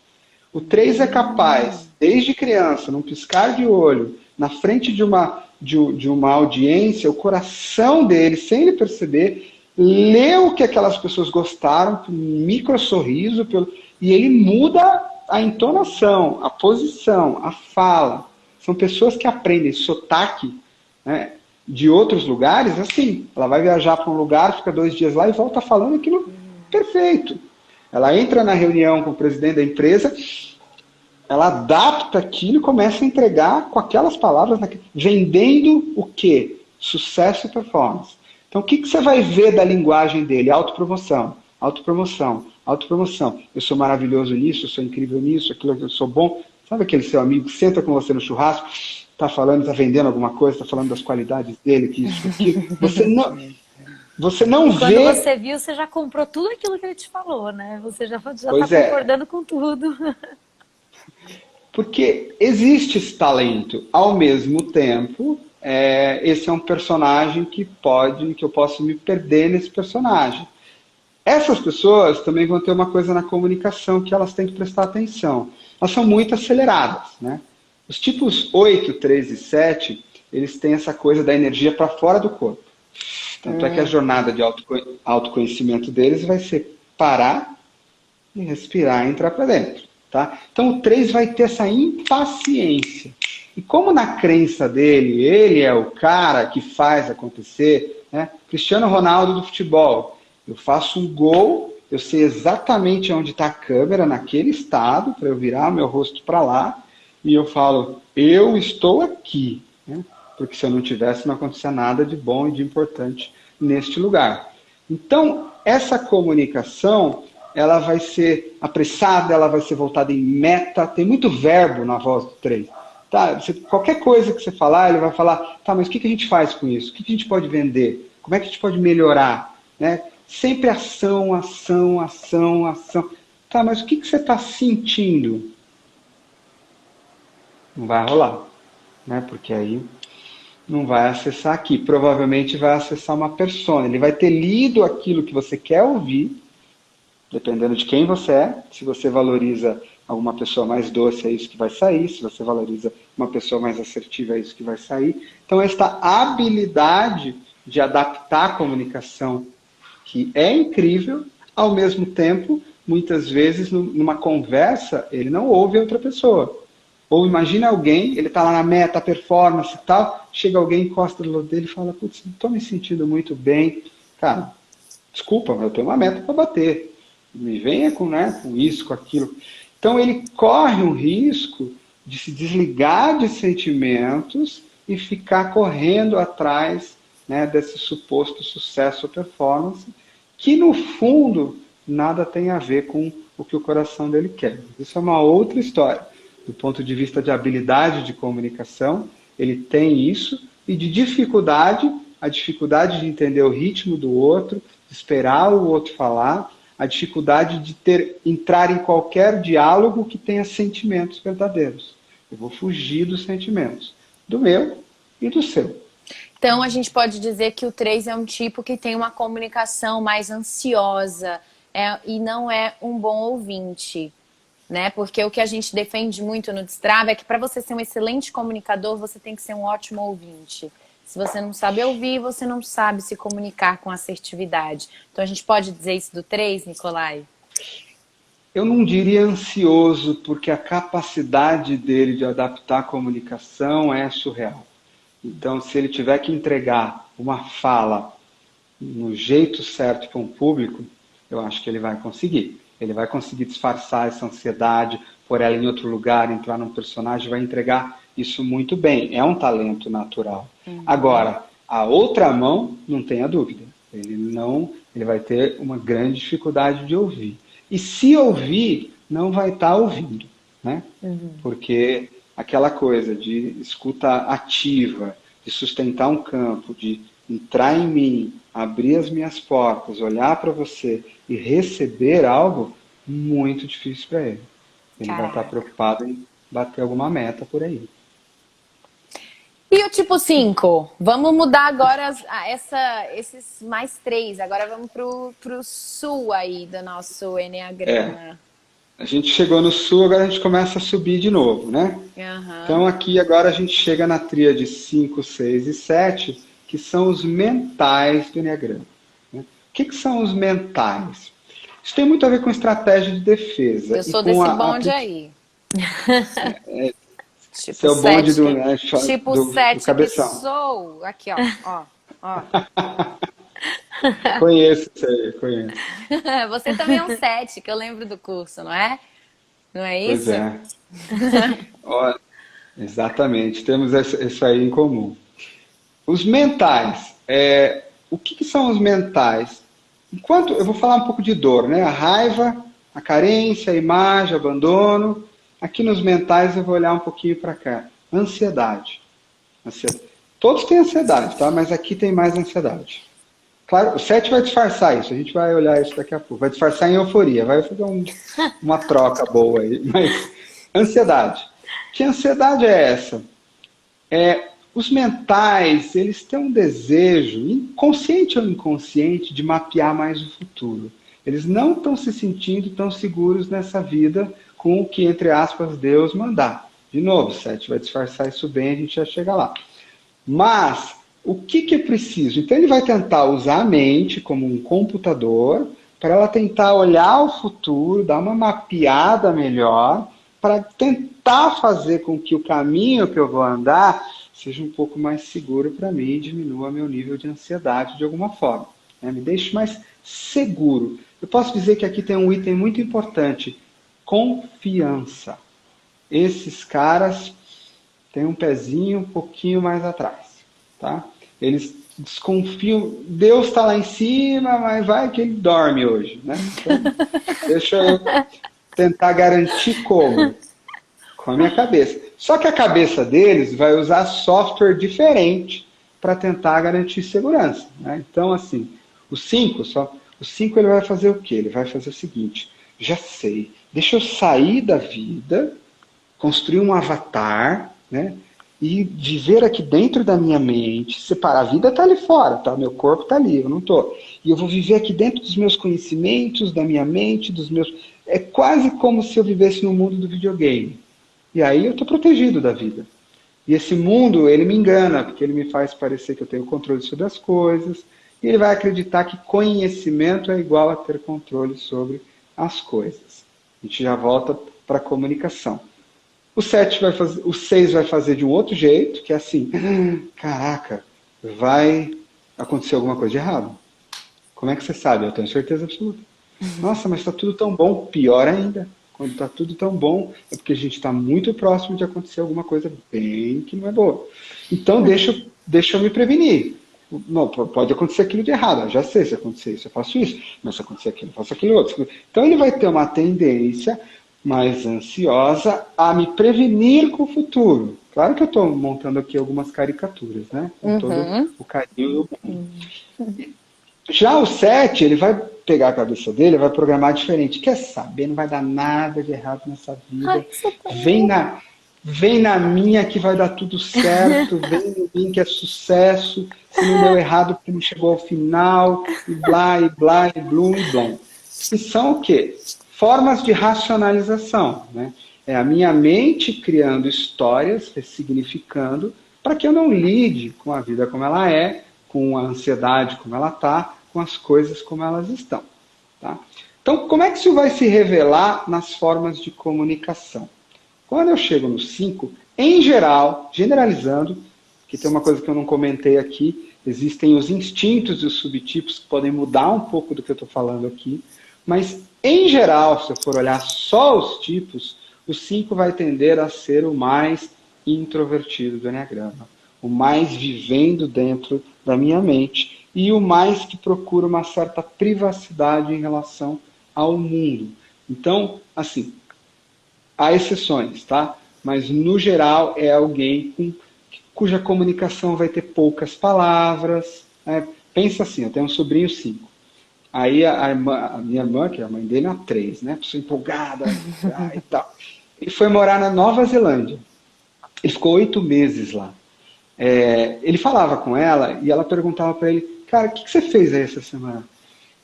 O 3 é capaz, desde criança, num piscar de olho, na frente de uma audiência, o coração dele, sem ele perceber, lê o que aquelas pessoas gostaram, por um micro sorriso, e ele muda a entonação, a posição, a fala. São pessoas que aprendem sotaque, né, de outros lugares, assim. Ela vai viajar para um lugar, fica 2 dias lá e volta falando aquilo perfeito. Ela entra na reunião com o presidente da empresa, ela adapta aquilo e começa a entregar com aquelas palavras, vendendo o quê? Sucesso e performance. Então, o que você vai ver da linguagem dele? Autopromoção, autopromoção, autopromoção. Eu sou maravilhoso nisso, eu sou incrível nisso, aquilo que eu sou bom. Sabe aquele seu amigo que senta com você no churrasco, está falando, está vendendo alguma coisa, está falando das qualidades dele, que isso, aquilo. Você não vê... Quando você viu, você já comprou tudo aquilo que ele te falou, né? Você já está concordando com tudo. Porque existe esse talento. Ao mesmo tempo, esse é um personagem que eu posso me perder nesse personagem. Essas pessoas também vão ter uma coisa na comunicação que elas têm que prestar atenção. Elas são muito aceleradas, né? Os tipos 8, 3 e 7, eles têm essa coisa da energia para fora do corpo. Tanto é que a jornada de autoconhecimento deles vai ser parar e respirar e entrar para dentro. Tá? Então o 3 vai ter essa impaciência. E como na crença dele, ele é o cara que faz acontecer, né? Cristiano Ronaldo do futebol. Eu faço um gol, eu sei exatamente onde está a câmera naquele estado, para eu virar meu rosto para lá, e eu falo, eu estou aqui. Né? Porque se eu não tivesse, não acontecia nada de bom e de importante neste lugar. Então, essa comunicação, ela vai ser apressada, ela vai ser voltada em meta, tem muito verbo na voz do 3. Tá? Qualquer coisa que você falar, ele vai falar, tá, mas o que a gente faz com isso? O que a gente pode vender? Como é que a gente pode melhorar? Né? Sempre ação, ação, ação, ação. Tá, mas o que você está sentindo? Não vai rolar, né? Porque aí não vai acessar aqui. Provavelmente vai acessar uma persona. Ele vai ter lido aquilo que você quer ouvir, dependendo de quem você é. Se você valoriza alguma pessoa mais doce, é isso que vai sair. Se você valoriza uma pessoa mais assertiva, é isso que vai sair. Então, esta habilidade de adaptar a comunicação, que é incrível, ao mesmo tempo, muitas vezes, numa conversa, ele não ouve a outra pessoa. Ou imagina alguém, ele está lá na meta, performance e tal, chega alguém, encosta do lado dele e fala, putz, não estou me sentindo muito bem. Cara, desculpa, mas eu tenho uma meta para bater. Me venha com isso, com aquilo. Então ele corre um risco de se desligar de sentimentos e ficar correndo atrás, né, desse suposto sucesso ou performance, que no fundo nada tem a ver com o que o coração dele quer. Isso é uma outra história. Do ponto de vista de habilidade de comunicação, ele tem isso, e de dificuldade, a dificuldade de entender o ritmo do outro, de esperar o outro falar, a dificuldade de entrar em qualquer diálogo que tenha sentimentos verdadeiros. Eu vou fugir dos sentimentos, do meu e do seu. Então, a gente pode dizer que o 3 é um tipo que tem uma comunicação mais ansiosa e não é um bom ouvinte, né? Porque o que a gente defende muito no Destrava é que para você ser um excelente comunicador, você tem que ser um ótimo ouvinte. Se você não sabe ouvir, você não sabe se comunicar com assertividade. Então, a gente pode dizer isso do 3, Nicolai? Eu não diria ansioso, porque a capacidade dele de adaptar a comunicação é surreal. Então, se ele tiver que entregar uma fala no jeito certo para um público, eu acho que ele vai conseguir. Ele vai conseguir disfarçar essa ansiedade, pôr ela em outro lugar, entrar num personagem, vai entregar isso muito bem. É um talento natural. Agora, a outra mão, não tenha dúvida. Ele vai ter uma grande dificuldade de ouvir. E se ouvir, não vai estar ouvindo, né? Porque aquela coisa de escuta ativa, de sustentar um campo, de entrar em mim, abrir as minhas portas, olhar para você e receber algo, muito difícil para ele. Ele vai estar preocupado em bater alguma meta por aí. E o tipo 5? Vamos mudar agora esses mais 3. Agora vamos pro sul aí do nosso Enneagrama. A gente chegou no sul, agora a gente começa a subir de novo, né? Então aqui agora a gente chega na tríade 5, 6 e 7, que são os mentais do Enneagrama. Né? O que são os mentais? Isso tem muito a ver com estratégia de defesa. Eu sou desse bonde aí. Tipo seu bonde do, né, tipo do 7 cabeção. que sou. Aqui, ó. Conheço isso aí, conheço. Você também é um 7, que eu lembro do curso, não é? Não é isso? Pois é. Olha, exatamente, temos isso aí em comum. Os mentais. O que são os mentais? Enquanto eu vou falar um pouco de dor, né? A raiva, a carência, a imagem, o abandono. Aqui nos mentais eu vou olhar um pouquinho para cá. Ansiedade. Todos têm ansiedade, tá? Mas aqui tem mais ansiedade. Claro, o 7 vai disfarçar isso, a gente vai olhar isso daqui a pouco. Vai disfarçar em euforia, vai fazer uma troca boa aí. Mas, ansiedade. Que ansiedade é essa? Os mentais, eles têm um desejo, consciente ou inconsciente, de mapear mais o futuro. Eles não estão se sentindo tão seguros nessa vida com o que, entre aspas, Deus mandar. De novo, o 7 vai disfarçar isso bem, a gente já chega lá. Mas, o que é preciso? Então ele vai tentar usar a mente como um computador para ela tentar olhar o futuro, dar uma mapeada melhor, para tentar fazer com que o caminho que eu vou andar seja um pouco mais seguro para mim e diminua meu nível de ansiedade de alguma forma. Né? Me deixe mais seguro. Eu posso dizer que aqui tem um item muito importante. Confiança. Esses caras têm um pezinho um pouquinho mais atrás. Tá? Eles desconfiam. Deus está lá em cima, mas vai que ele dorme hoje. Né? Então, deixa eu tentar garantir como? Com a minha cabeça. Só que a cabeça deles vai usar software diferente para tentar garantir segurança. Né? Então, assim, o 5 ele vai fazer o quê? Ele vai fazer o seguinte: já sei, deixa eu sair da vida, construir um avatar, né? e viver aqui dentro da minha mente, separar. A vida está ali fora, tá? Meu corpo está ali, eu não estou. E eu vou viver aqui dentro dos meus conhecimentos, da minha mente, dos meus... É quase como se eu vivesse no mundo do videogame. E aí eu estou protegido da vida. E esse mundo, ele me engana, porque ele me faz parecer que eu tenho controle sobre as coisas, e ele vai acreditar que conhecimento é igual a ter controle sobre as coisas. A gente já volta para a comunicação. O 6 vai fazer de um outro jeito, que é assim, caraca, vai acontecer alguma coisa de errado. Como é que você sabe? Eu tenho certeza absoluta. Nossa, mas está tudo tão bom. Pior ainda. Quando está tudo tão bom, é porque a gente está muito próximo de acontecer alguma coisa bem que não é boa. Então, deixa eu me prevenir. Não, pode acontecer aquilo de errado. Eu já sei, se acontecer isso, eu faço isso. Mas se acontecer aquilo, eu faço aquilo outro. Então, ele vai ter uma tendência mais ansiosa a me prevenir com o futuro. Claro que eu estou montando aqui algumas caricaturas, né? Com todo o carinho do mundo. Já o 7, ele vai pegar a cabeça dele, vai programar diferente. Quer saber? Não vai dar nada de errado nessa vida. Ai, vem na minha que vai dar tudo certo. Vem em mim que é sucesso. Se não deu errado porque não chegou ao final. E blá, e blá, e blum, e blom. E são o quê? Formas de racionalização. Né? É a minha mente criando histórias, ressignificando, para que eu não lide com a vida como ela é, com a ansiedade como ela está, com as coisas como elas estão. Tá? Então, como é que isso vai se revelar nas formas de comunicação? Quando eu chego no 5, em geral, generalizando, que tem uma coisa que eu não comentei aqui, existem os instintos e os subtipos que podem mudar um pouco do que eu estou falando aqui, mas, em geral, se eu for olhar só os tipos, o 5 vai tender a ser o mais introvertido do Enneagrama, o mais vivendo dentro da minha mente, e o mais que procura uma certa privacidade em relação ao mundo. Então, assim, há exceções, tá? Mas, no geral, é alguém cuja comunicação vai ter poucas palavras. Né? Pensa assim, eu tenho um sobrinho 5. Aí a minha irmã, que é a mãe dele, é uma 3, né? Pessoa empolgada e tal. Ele foi morar na Nova Zelândia. Ele ficou 8 meses lá. Ele falava com ela e ela perguntava para ele, cara, o que você fez aí essa semana?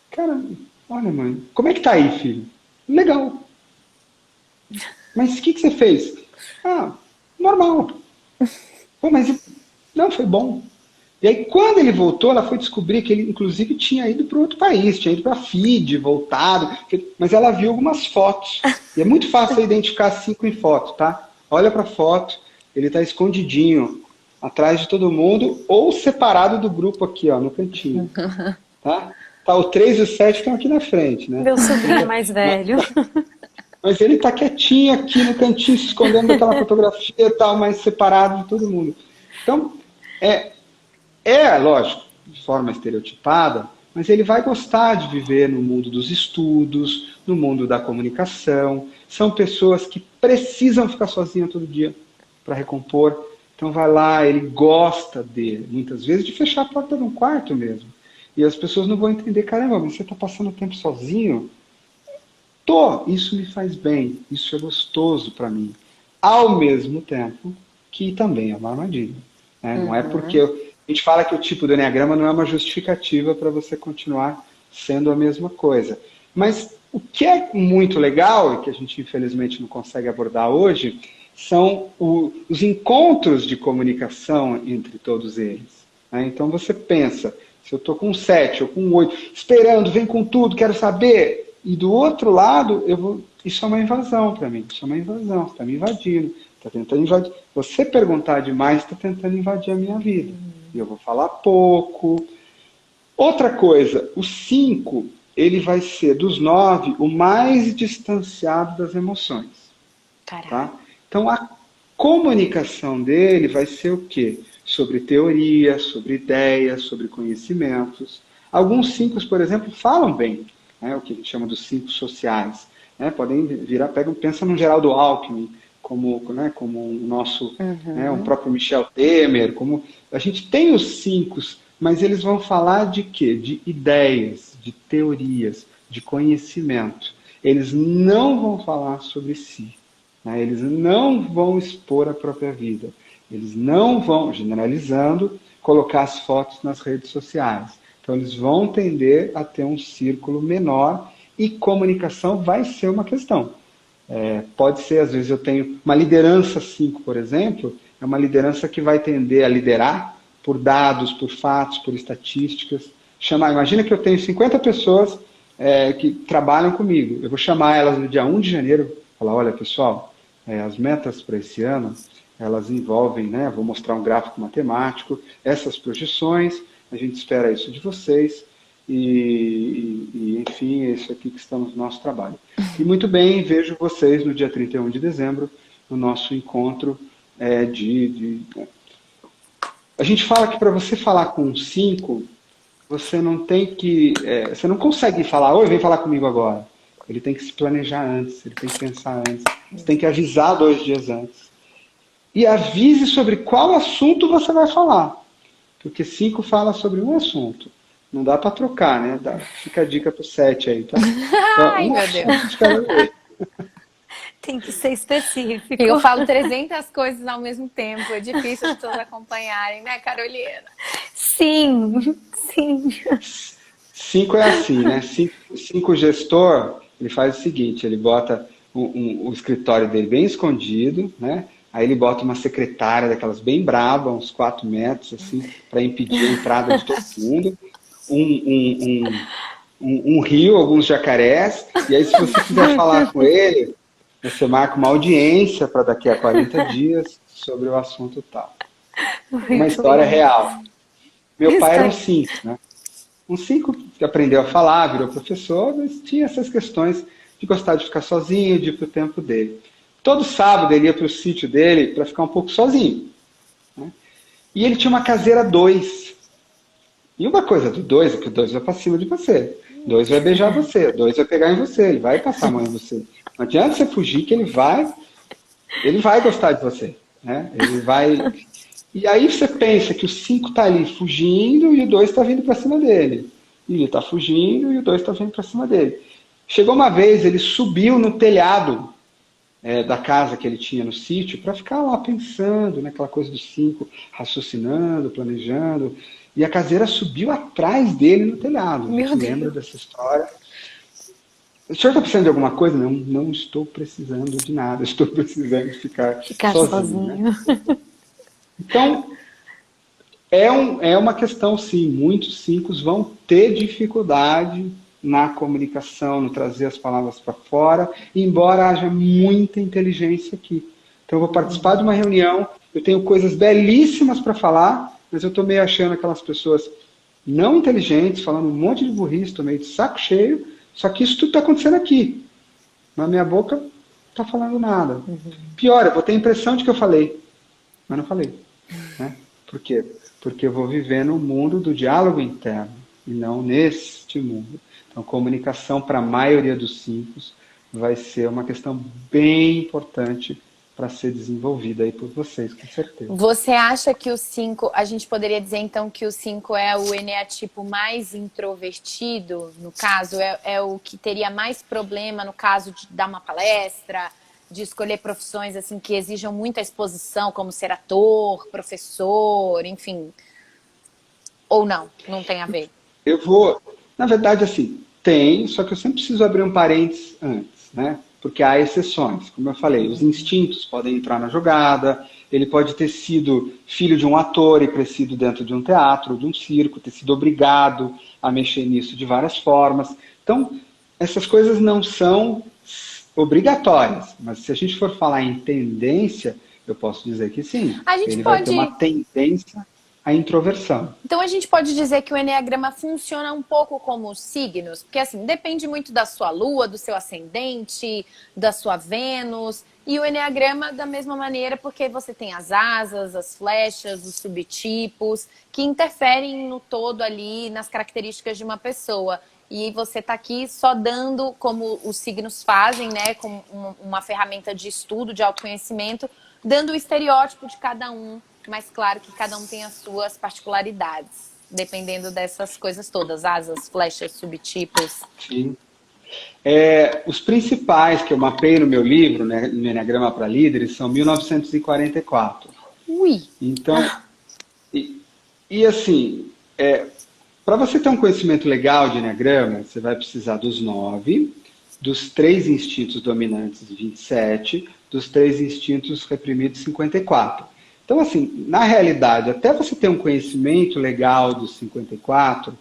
Cara, olha, mãe, como é que tá aí, filho? Legal. Mas o que você fez? Ah, normal. Pô, mas não, foi bom. E aí, quando ele voltou, ela foi descobrir que ele, inclusive, tinha ido para outro país, tinha ido para Fiji, voltado, mas ela viu algumas fotos. E é muito fácil identificar 5 em foto, tá? Olha para a foto, ele está escondidinho, atrás de todo mundo, ou separado do grupo aqui, ó, no cantinho. Tá? O 3 e o 7 estão aqui na frente, né? Meu sobrinho é mais velho. Mas ele está quietinho aqui no cantinho, se escondendo daquela fotografia e tal, mais separado de todo mundo. Então, lógico, de forma estereotipada, mas ele vai gostar de viver no mundo dos estudos, no mundo da comunicação. São pessoas que precisam ficar sozinhas todo dia para recompor. Então vai lá, ele gosta muitas vezes, de fechar a porta de um quarto mesmo. E as pessoas não vão entender, caramba, mas você está passando tempo sozinho? Isso me faz bem, isso é gostoso para mim. Ao mesmo tempo que também é uma armadilha. Né? Não é porque a gente fala que o tipo do Enneagrama não é uma justificativa para você continuar sendo a mesma coisa. Mas o que é muito legal, e que a gente infelizmente não consegue abordar hoje, são os encontros de comunicação entre todos eles. Né? Então você pensa, se eu estou com 7 ou com 8, esperando, vem com tudo, quero saber, e do outro lado, isso é uma invasão para mim, isso é uma invasão, você está me invadindo, está tentando invadir. Você perguntar demais está tentando invadir a minha vida. E eu vou falar pouco. Outra coisa, o 5, ele vai ser, dos 9, o mais distanciado das emoções. Tá? Então, a comunicação dele vai ser o quê? Sobre teoria, sobre ideias, sobre conhecimentos. Alguns 5, por exemplo, falam bem, né? O que a gente chama dos 5 sociais. Né? Podem virar, pensa no Geraldo Alckmin, como o nosso, né, o próprio Michel Temer, como a gente tem os 5, mas eles vão falar de quê? De ideias, de teorias, de conhecimento. Eles não vão falar sobre si. Né? Eles não vão expor a própria vida. Eles não vão, generalizando, colocar as fotos nas redes sociais. Então, eles vão tender a ter um círculo menor e comunicação vai ser uma questão. Pode ser, às vezes, eu tenho uma liderança 5, por exemplo, é uma liderança que vai tender a liderar por dados, por fatos, por estatísticas. Imagina que eu tenho 50 pessoas que trabalham comigo. Eu vou chamar elas no dia 1 de janeiro, falar, olha, pessoal, as metas para esse ano, elas envolvem, né, vou mostrar um gráfico matemático, essas projeções, a gente espera isso de vocês, enfim, é isso aqui que estamos no nosso trabalho. E muito bem, vejo vocês no dia 31 de dezembro, no nosso encontro A gente fala que para você falar com 5, você não tem que... você não consegue falar, oi, vem falar comigo agora. Ele tem que se planejar antes, ele tem que pensar antes, você tem que avisar 2 dias antes. E avise sobre qual assunto você vai falar. Porque 5 fala sobre um assunto. Não dá para trocar, né? Fica a dica pro 7 aí, tá? Então, Ai, meu Deus. De cada vez. Tem que ser específico. Eu falo 300 coisas ao mesmo tempo. É difícil as pessoas acompanharem, né, Carolina? Sim, sim. 5 é assim, né? 5 gestor, ele faz o seguinte, ele bota o escritório dele bem escondido, né? Aí ele bota uma secretária daquelas bem braba, uns 4 metros, assim, para impedir a entrada de todo mundo. Um rio, alguns jacarés. E aí, se você quiser falar com ele, você marca uma audiência para daqui a 40 dias sobre o assunto tal. Uma história real. Meu pai era um 5, né? Um 5 que aprendeu a falar, virou professor, mas tinha essas questões de gostar de ficar sozinho, de ir para o tempo dele. Todo sábado ele ia para o sítio dele para ficar um pouco sozinho. Né? E ele tinha uma caseira 2. E uma coisa do 2 é que o 2 vai para cima de você. 2 vai beijar você, 2 vai pegar em você, ele vai passar a mão em você. Não adianta você fugir que ele vai gostar de você. Né? Ele vai... E aí você pensa que o 5 está ali fugindo e o 2 está vindo para cima dele. E ele está fugindo e o 2 está vindo para cima dele. Chegou uma vez, ele subiu no telhado da casa que ele tinha no sítio para ficar lá pensando, né, aquela coisa dos 5, raciocinando, planejando. E a caseira subiu atrás dele no telhado. Você lembra dessa história? O senhor está precisando de alguma coisa? Não, não estou precisando de nada. Estou precisando de ficar sozinho. Né? Então, é uma questão, sim. Muitos 5 vão ter dificuldade na comunicação, no trazer as palavras para fora, embora haja muita inteligência aqui. Então, eu vou participar de uma reunião, eu tenho coisas belíssimas para falar, mas eu estou meio achando aquelas pessoas não inteligentes, falando um monte de burrice, estou meio de saco cheio, só que isso tudo está acontecendo aqui. Na minha boca, não está falando nada. Pior, eu vou ter a impressão de que eu falei, mas não falei. Né? Por quê? Porque eu vou viver no mundo do diálogo interno, e não neste mundo. Então, comunicação para a maioria dos 5 vai ser uma questão bem importante para ser desenvolvida aí por vocês, com certeza. Você acha que o 5, a gente poderia dizer então que o 5 é o eneatipo mais introvertido, no caso, é o que teria mais problema no caso de dar uma palestra, de escolher profissões assim que exijam muita exposição, como ser ator, professor, enfim. Ou não? Não tem a ver? Na verdade, assim, tem, só que eu sempre preciso abrir um parênteses antes, né? Porque há exceções. Como eu falei, os instintos podem entrar na jogada, ele pode ter sido filho de um ator e crescido dentro de um teatro, de um circo, ter sido obrigado a mexer nisso de várias formas. Então, essas coisas não são obrigatórias, mas se a gente for falar em tendência, eu posso dizer que sim. Ele vai ter uma tendência à introversão. Então a gente pode dizer que o eneagrama funciona um pouco como os signos, porque assim, depende muito da sua lua, do seu ascendente, da sua Vênus, e o eneagrama da mesma maneira, porque você tem as asas, as flechas, os subtipos, que interferem no todo ali, nas características de uma pessoa. E você está aqui só dando, como os signos fazem, né, como uma ferramenta de estudo, de autoconhecimento, dando o estereótipo de cada um, mas claro que cada um tem as suas particularidades, dependendo dessas coisas todas, asas, flechas, subtipos. Sim. Os principais que eu mapei no meu livro, né, no Eneagrama para Líderes, são 1944. Ui! Então, e assim, para você ter um conhecimento legal de Enneagrama, você vai precisar dos 9, dos 3 instintos dominantes, 27, dos 3 instintos reprimidos, 54. Então, assim, na realidade, até você ter um conhecimento legal dos 54,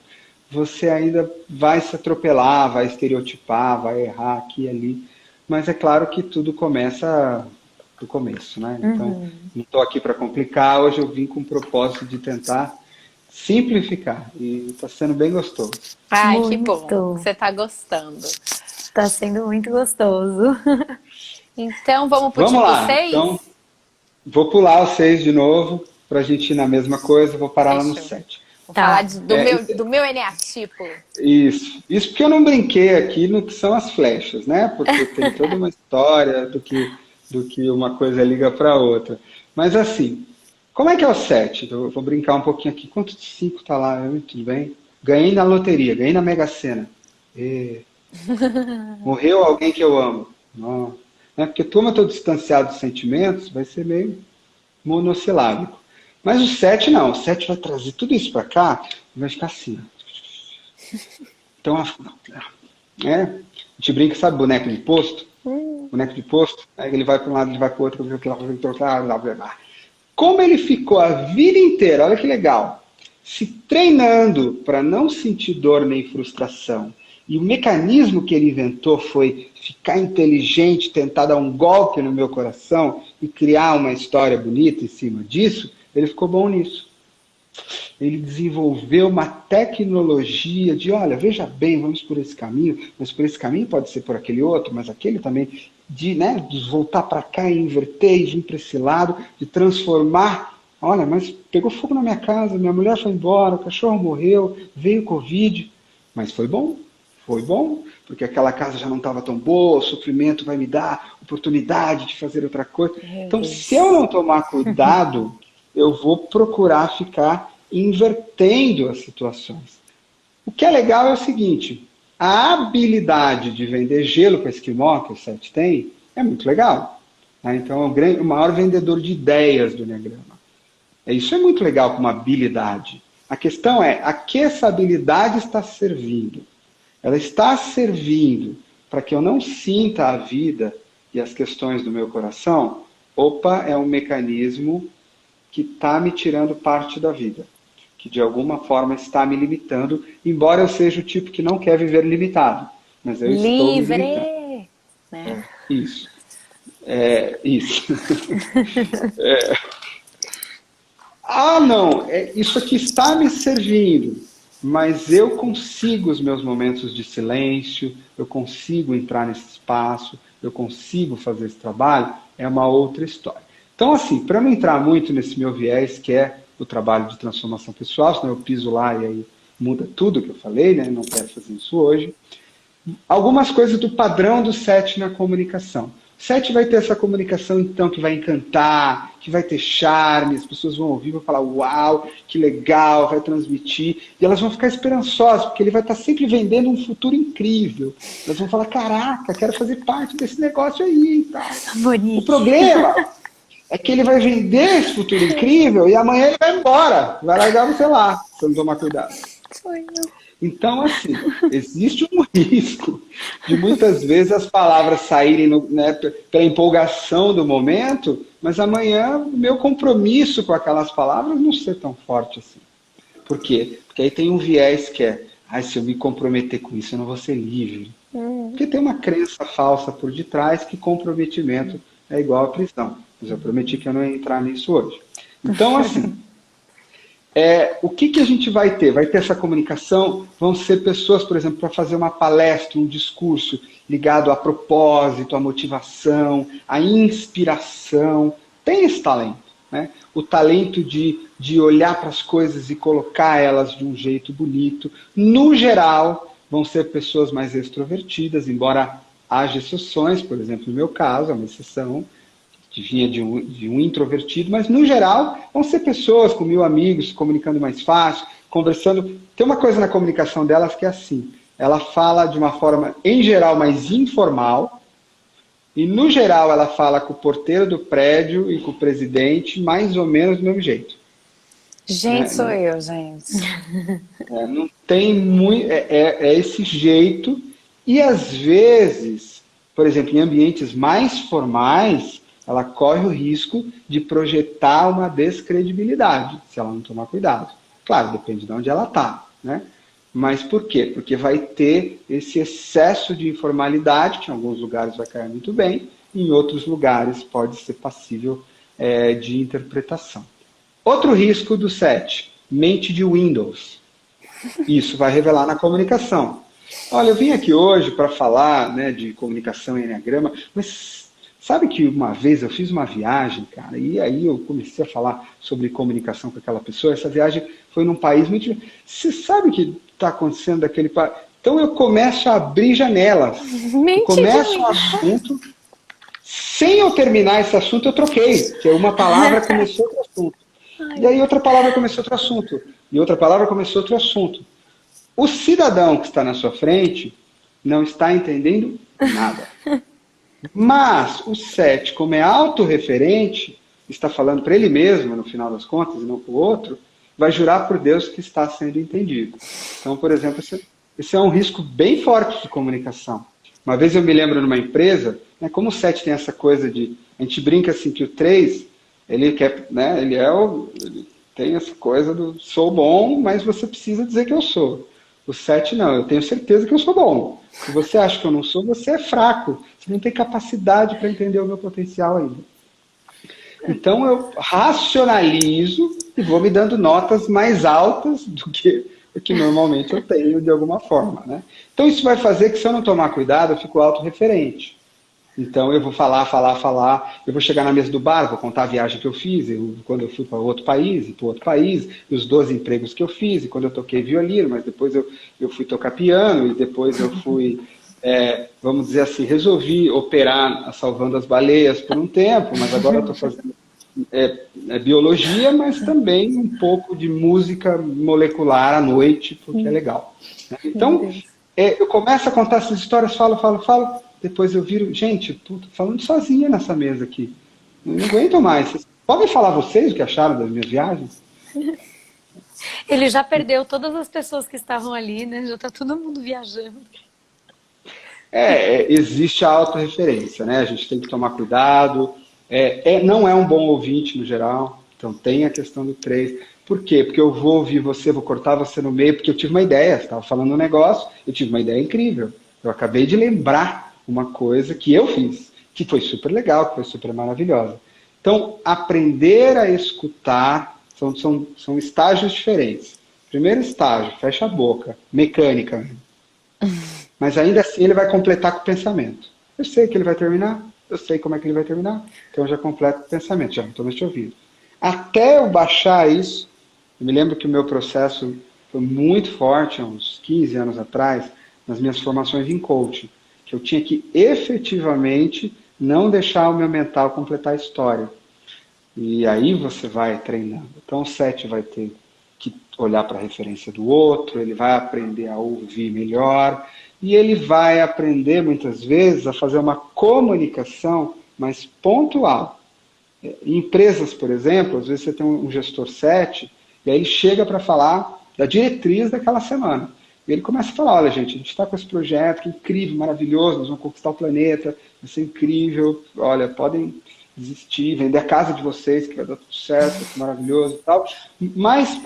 você ainda vai se atropelar, vai estereotipar, vai errar aqui e ali. Mas é claro que tudo começa do começo, né? Então, não estou aqui para complicar, hoje eu vim com o propósito de tentar simplificar. E está sendo bem gostoso. Ai, que bom Muito. que você tá gostando. Tá sendo muito gostoso. Então, vamos pro Vamos tipo lá. 6? Então, vou pular o 6 de novo, para a gente ir na mesma coisa, vou parar lá no Fechou. 7. Vou Tá. falar do meu eneatipo. Isso porque eu não brinquei aqui no que são as flechas, né? Porque tem toda uma história do que uma coisa liga para outra. Mas assim, como é que é o 7? Eu vou brincar um pouquinho aqui. Quanto de 5 tá lá? Tudo bem? Ganhei na loteria, ganhei na Mega Sena. Morreu alguém que eu amo. Não. Né? Porque como eu estou distanciado dos sentimentos, vai ser meio monossilábico. Mas o 7 não. O 7 vai trazer tudo isso para cá e vai ficar assim. Então, a gente brinca, sabe, boneco de posto? Boneco de posto, aí ele vai para um lado, ele vai para o outro, como ele ficou a vida inteira, olha que legal, se treinando para não sentir dor nem frustração, e o mecanismo que ele inventou foi ficar inteligente, tentar dar um golpe no meu coração e criar uma história bonita em cima disso, ele ficou bom nisso. Ele desenvolveu uma tecnologia de, olha, veja bem, vamos por esse caminho, mas por esse caminho pode ser por aquele outro, mas aquele também, de voltar para cá e inverter e vir para esse lado, de transformar. Olha, mas pegou fogo na minha casa, minha mulher foi embora, o cachorro morreu, veio Covid, mas foi bom, porque aquela casa já não estava tão boa, o sofrimento vai me dar oportunidade de fazer outra coisa. Então, se eu não tomar cuidado, eu vou procurar ficar invertendo as situações. O que é legal é o seguinte, a habilidade de vender gelo para esquimó, que o 7 tem, é muito legal. Né? Então, é o maior vendedor de ideias do Enneagrama. Isso é muito legal como habilidade. A questão é, a que essa habilidade está servindo? Ela está servindo para que eu não sinta a vida e as questões do meu coração? Opa, é um mecanismo que está me tirando parte da vida, que de alguma forma está me limitando, embora eu seja o tipo que não quer viver limitado, mas eu estou me limitando. Né? Isso. Não, isso aqui está me servindo, mas eu consigo os meus momentos de silêncio, eu consigo entrar nesse espaço, eu consigo fazer esse trabalho, é uma outra história. Então, assim, para não entrar muito nesse meu viés, que é o trabalho de transformação pessoal, senão eu piso lá e aí muda tudo que eu falei, né? Não quero fazer isso hoje. Algumas coisas do padrão do 7 na comunicação. O 7 vai ter essa comunicação, então, que vai encantar, que vai ter charme, as pessoas vão ouvir, vão falar, uau, que legal, vai transmitir, e elas vão ficar esperançosas, porque ele vai estar sempre vendendo um futuro incrível. Elas vão falar, caraca, quero fazer parte desse negócio aí e tal. Bonito. O problema é que ele vai vender esse futuro incrível e amanhã ele vai embora. Vai largar você lá, se não tomar cuidado. Então, assim, existe um risco de muitas vezes as palavras saírem pela empolgação do momento, mas amanhã o meu compromisso com aquelas palavras não ser tão forte assim. Por quê? Porque aí tem um viés que é, se eu me comprometer com isso, eu não vou ser livre. Porque tem uma crença falsa por detrás que comprometimento é igual a prisão. Mas eu prometi que eu não ia entrar nisso hoje. Então, assim, o que a gente vai ter? Vai ter essa comunicação, vão ser pessoas, por exemplo, para fazer uma palestra, um discurso ligado a propósito, a motivação, a inspiração. Tem esse talento, né? O talento de olhar para as coisas e colocar elas de um jeito bonito. No geral, vão ser pessoas mais extrovertidas, embora haja exceções, por exemplo, no meu caso, é uma exceção, que vinha de um introvertido, mas no geral vão ser pessoas com 1000 amigos, se comunicando mais fácil, conversando. Tem uma coisa na comunicação delas que é assim, ela fala de uma forma, em geral, mais informal, E, no geral, ela fala com o porteiro do prédio e com o presidente mais ou menos do mesmo jeito. Gente, sou Né? eu, gente. Não tem muito. É esse jeito. E, às vezes, por exemplo, em ambientes mais formais, ela corre o risco de projetar uma descredibilidade, se ela não tomar cuidado. Claro, depende de onde ela está, né? Mas por quê? Porque vai ter esse excesso de informalidade, que em alguns lugares vai cair muito bem, em outros lugares pode ser passível de interpretação. Outro risco do 7, mente de Windows. Isso vai revelar na comunicação. Olha, eu vim aqui hoje para falar, né, de comunicação e enneagrama, mas sabe que uma vez eu fiz uma viagem, cara, e aí eu comecei a falar sobre comunicação com aquela pessoa. Essa viagem foi num país muito... Você sabe o que está acontecendo daquele país? Então eu começo a abrir janelas. Eu começo um assunto, sem eu terminar esse assunto eu troquei, que uma palavra começou outro assunto. E aí outra palavra começou outro assunto. E outra palavra começou outro assunto. O cidadão que está na sua frente não está entendendo nada. Mas o 7, como é autorreferente, está falando para ele mesmo, no final das contas, e não para o outro, vai jurar por Deus que está sendo entendido. Então, por exemplo, esse é um risco bem forte de comunicação. Uma vez eu me lembro numa empresa, né, como o 7 tem essa coisa de... A gente brinca assim que o 3, ele quer, né, ele tem essa coisa do sou bom, mas você precisa dizer que eu sou. O 7 não, eu tenho certeza que eu sou bom. Se você acha que eu não sou, você é fraco. Você não tem capacidade para entender o meu potencial ainda. Então eu racionalizo e vou me dando notas mais altas do que o que normalmente eu tenho de alguma forma, né? Então isso vai fazer que, se eu não tomar cuidado, eu fico autorreferente. Então eu vou falar, eu vou chegar na mesa do bar, vou contar a viagem que eu fiz, quando eu fui para outro país, e os 12 empregos que eu fiz, e quando eu toquei violino, mas depois eu fui tocar piano, e depois eu fui, vamos dizer assim, resolvi operar salvando as baleias por um tempo, mas agora eu estou fazendo biologia, mas também um pouco de música molecular à noite, porque é legal. Né? Então, eu começo a contar essas histórias, falo, depois eu viro, gente, tô falando sozinha nessa mesa aqui. Não aguento mais. Vocês podem falar vocês o que acharam das minhas viagens? Ele já perdeu todas as pessoas que estavam ali, né? Já está todo mundo viajando. Existe a autorreferência, né? A gente tem que tomar cuidado. Não é um bom ouvinte no geral. Então tem a questão do 3. Por quê? Porque eu vou ouvir você, vou cortar você no meio, porque eu tive uma ideia. Você estava falando um negócio, eu tive uma ideia incrível. Eu acabei de lembrar uma coisa que eu fiz, que foi super legal, que foi super maravilhosa. Então, aprender a escutar são estágios diferentes. Primeiro estágio, fecha a boca, mecânica. Mas ainda assim ele vai completar com o pensamento. Eu sei que ele vai terminar, eu sei como é que ele vai terminar, então eu já completo com o pensamento, já não estou mais te ouvindo. Até eu baixar isso, eu me lembro que o meu processo foi muito forte, há uns 15 anos atrás, nas minhas formações em coaching, que eu tinha que efetivamente não deixar o meu mental completar a história. E aí você vai treinando. Então o 7 vai ter que olhar para a referência do outro, ele vai aprender a ouvir melhor, e ele vai aprender muitas vezes a fazer uma comunicação mais pontual. Em empresas, por exemplo, às vezes você tem um gestor 7, e aí ele chega para falar da diretriz daquela semana. E ele começa a falar, olha gente, a gente está com esse projeto que é incrível, maravilhoso, nós vamos conquistar o planeta, vai ser incrível, olha, podem desistir, vender a casa de vocês, que vai dar tudo certo, vai ser maravilhoso e tal. Mas,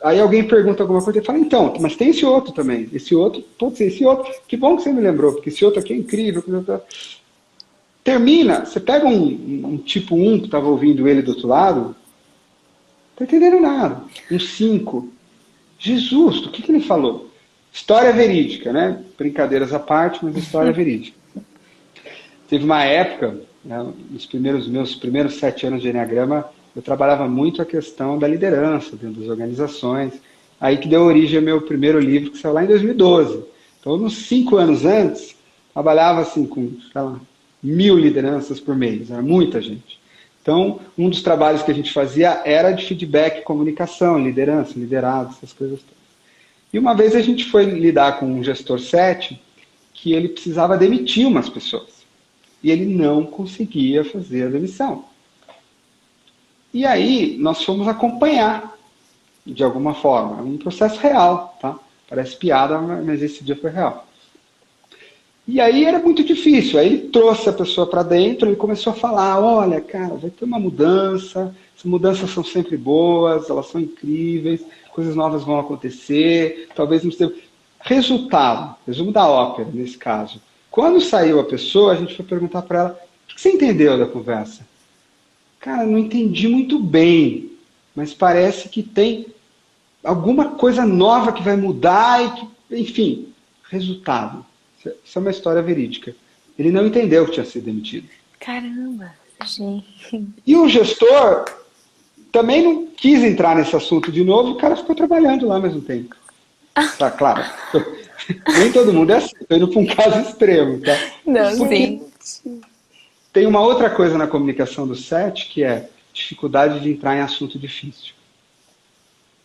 aí alguém pergunta alguma coisa e fala, então, mas tem esse outro também, esse outro, que bom que você me lembrou, porque esse outro aqui é incrível. Termina, você pega um tipo 1 que estava ouvindo ele do outro lado, não está entendendo nada. Um 5. Jesus, do que ele falou? História verídica, né? Brincadeiras à parte, mas história verídica. Teve uma época, né, nos meus primeiros 7 anos de Enneagrama, eu trabalhava muito a questão da liderança dentro das organizações. Aí que deu origem ao meu primeiro livro, que saiu lá em 2012. Então, uns 5 anos antes, trabalhava assim com, sei lá, 1000 lideranças por mês. Era muita gente. Então, um dos trabalhos que a gente fazia era de feedback, comunicação, liderança, liderado, essas coisas todas. E uma vez a gente foi lidar com um gestor 7 que ele precisava demitir umas pessoas. e ele não conseguia fazer a demissão. E aí nós fomos acompanhar, de alguma forma, um processo real, tá? Parece piada, mas esse dia foi real. E aí era muito difícil. Aí ele trouxe a pessoa para dentro e começou a falar, olha, cara, vai ter uma mudança, as mudanças são sempre boas, elas são incríveis, coisas novas vão acontecer, talvez não esteja... Resultado, resumo da ópera, nesse caso. Quando saiu a pessoa, a gente foi perguntar para ela, o que você entendeu da conversa? Cara, não entendi muito bem, mas parece que tem alguma coisa nova que vai mudar e que, enfim, resultado. Isso é uma história verídica. Ele não entendeu que tinha sido demitido. Caramba, gente. E o gestor também não quis entrar nesse assunto de novo, o cara ficou trabalhando lá ao mesmo tempo. Tá, claro. Nem todo mundo é assim, estou indo para um caso extremo, tá? Não, porque sim. tem uma outra coisa na comunicação do 7, que é dificuldade de entrar em assunto difícil.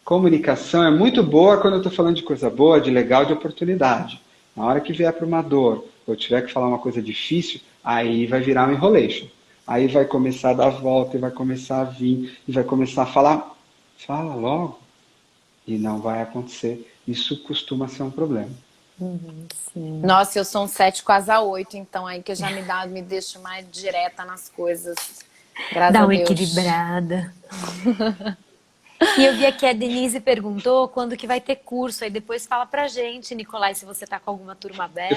Comunicação é muito boa quando eu estou falando de coisa boa, de legal, de oportunidade. Na hora que vier para uma dor, ou tiver que falar uma coisa difícil, aí vai virar um enrolation. Aí vai começar a dar volta, e vai começar a vir, e vai começar a falar. Fala logo. E não vai acontecer. Isso costuma ser um problema. Sim. Nossa, eu sou um 7 quase a 8, então aí que já me deixa mais direta nas coisas. Graças Dá a uma Deus. equilibrada. E eu vi aqui a Denise perguntou quando que vai ter curso. Aí depois fala pra gente, Nicolai, se você tá com alguma turma aberta.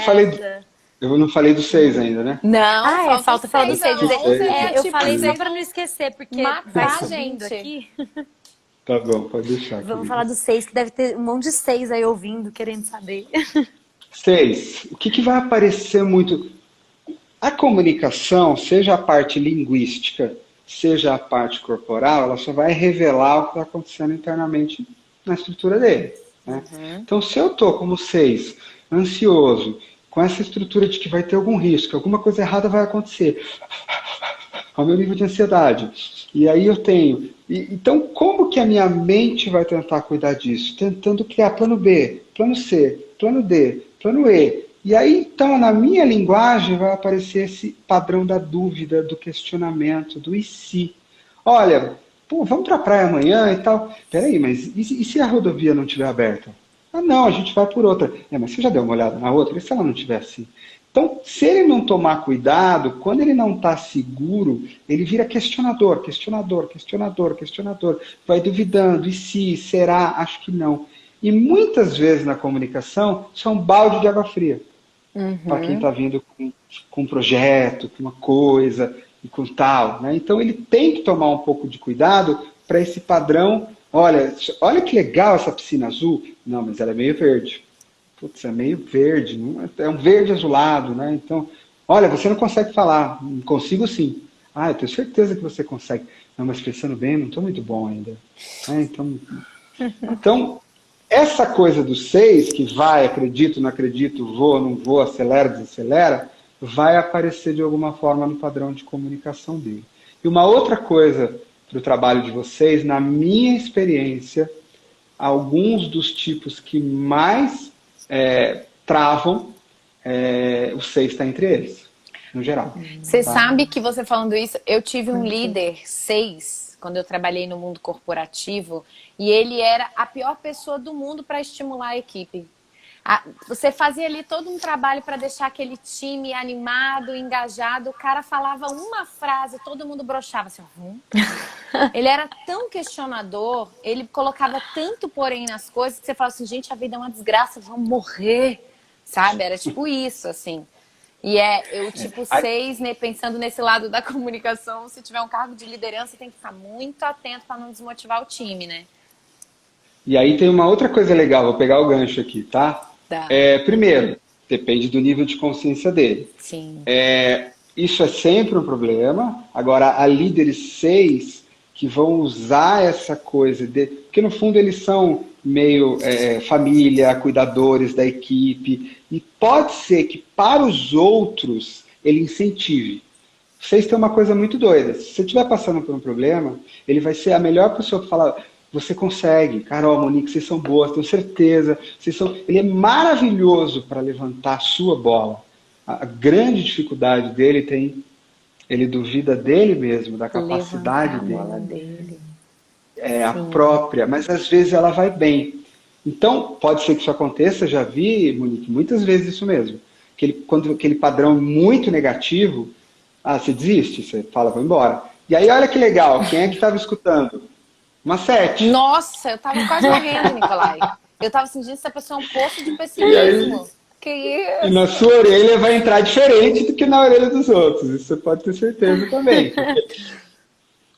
Eu não falei do 6 ainda, né? Não, falta falar do 6. Eu tipo, falei só pra não esquecer, porque matar vai a subindo gente. aqui. Tá bom, pode deixar. Vamos querido. falar do 6, que deve ter um monte de 6 aí ouvindo, querendo saber. 6. O que vai aparecer muito? A comunicação, seja a parte linguística, seja a parte corporal, ela só vai revelar o que está acontecendo internamente na estrutura dele. Né? Então, se eu estou como 6, ansioso, com essa estrutura de que vai ter algum risco, alguma coisa errada vai acontecer, ao meu nível de ansiedade, e aí eu tenho... Então, como que a minha mente vai tentar cuidar disso? Tentando criar plano B, plano C, plano D, plano E. E aí, então, na minha linguagem vai aparecer esse padrão da dúvida, do questionamento, do e se. Olha, pô, vamos para a praia amanhã e tal. Peraí, mas e se a rodovia não estiver aberta? Ah, não, a gente vai por outra. Mas você já deu uma olhada na outra? E se ela não estiver assim? Então, se ele não tomar cuidado, quando ele não está seguro, ele vira questionador, questionador, questionador, questionador. Vai duvidando, e se, será, acho que não. E muitas vezes na comunicação, isso é um balde de água fria. Para quem está vindo com um projeto, com uma coisa, e com tal. Né? Então, ele tem que tomar um pouco de cuidado para esse padrão. Olha que legal essa piscina azul. Não, mas ela é meio verde. Putz, é meio verde, é um verde azulado, né? Então, olha, você não consegue falar. Consigo sim. Ah, eu tenho certeza que você consegue. Não, mas pensando bem, não estou muito bom ainda. Então, essa coisa do 6, que vai, acredito, não acredito, vou, não vou, acelera, desacelera, vai aparecer de alguma forma no padrão de comunicação dele. E uma outra coisa para o trabalho de vocês, na minha experiência, alguns dos tipos que mais travam, o 6 está entre eles, no geral. Você sabe que você falando isso, eu tive um líder 6, quando eu trabalhei no mundo corporativo, e ele era a pior pessoa do mundo para estimular a equipe. Você fazia ali todo um trabalho para deixar aquele time animado, engajado, o cara falava uma frase, todo mundo broxava assim. Ele era tão questionador, ele colocava tanto porém nas coisas, que você fala assim, gente, a vida é uma desgraça, vamos morrer, sabe? Era tipo isso, assim. E eu tipo 6, né, pensando nesse lado da comunicação, se tiver um cargo de liderança, tem que ficar muito atento para não desmotivar o time, né? E aí tem uma outra coisa legal, vou pegar o gancho aqui, tá? Tá. Primeiro, depende do nível de consciência dele. Sim. Isso é sempre um problema. Agora, há líderes 6 que vão usar essa coisa, porque no fundo eles são meio família, cuidadores da equipe, e pode ser que para os outros ele incentive. Vocês têm uma coisa muito doida. Se você estiver passando por um problema, ele vai ser a melhor pessoa para falar, você consegue, Carol, Monique, vocês são boas, tenho certeza. Ele é maravilhoso para levantar a sua bola. a grande dificuldade dele ele duvida dele mesmo, da capacidade Levantar a bola dele. É a própria, mas às vezes ela vai bem. Então, pode ser que isso aconteça, já vi, Monique, muitas vezes isso mesmo. Quando aquele padrão muito negativo, você desiste, você fala, vou embora. E aí, olha que legal, quem é que estava escutando? Uma 7. Nossa, eu tava quase morrendo, Nicolai. Eu tava sentindo essa pessoa um poço de pessimismo. Que E isso? na sua orelha vai entrar diferente do que na orelha dos outros. Isso você pode ter certeza também.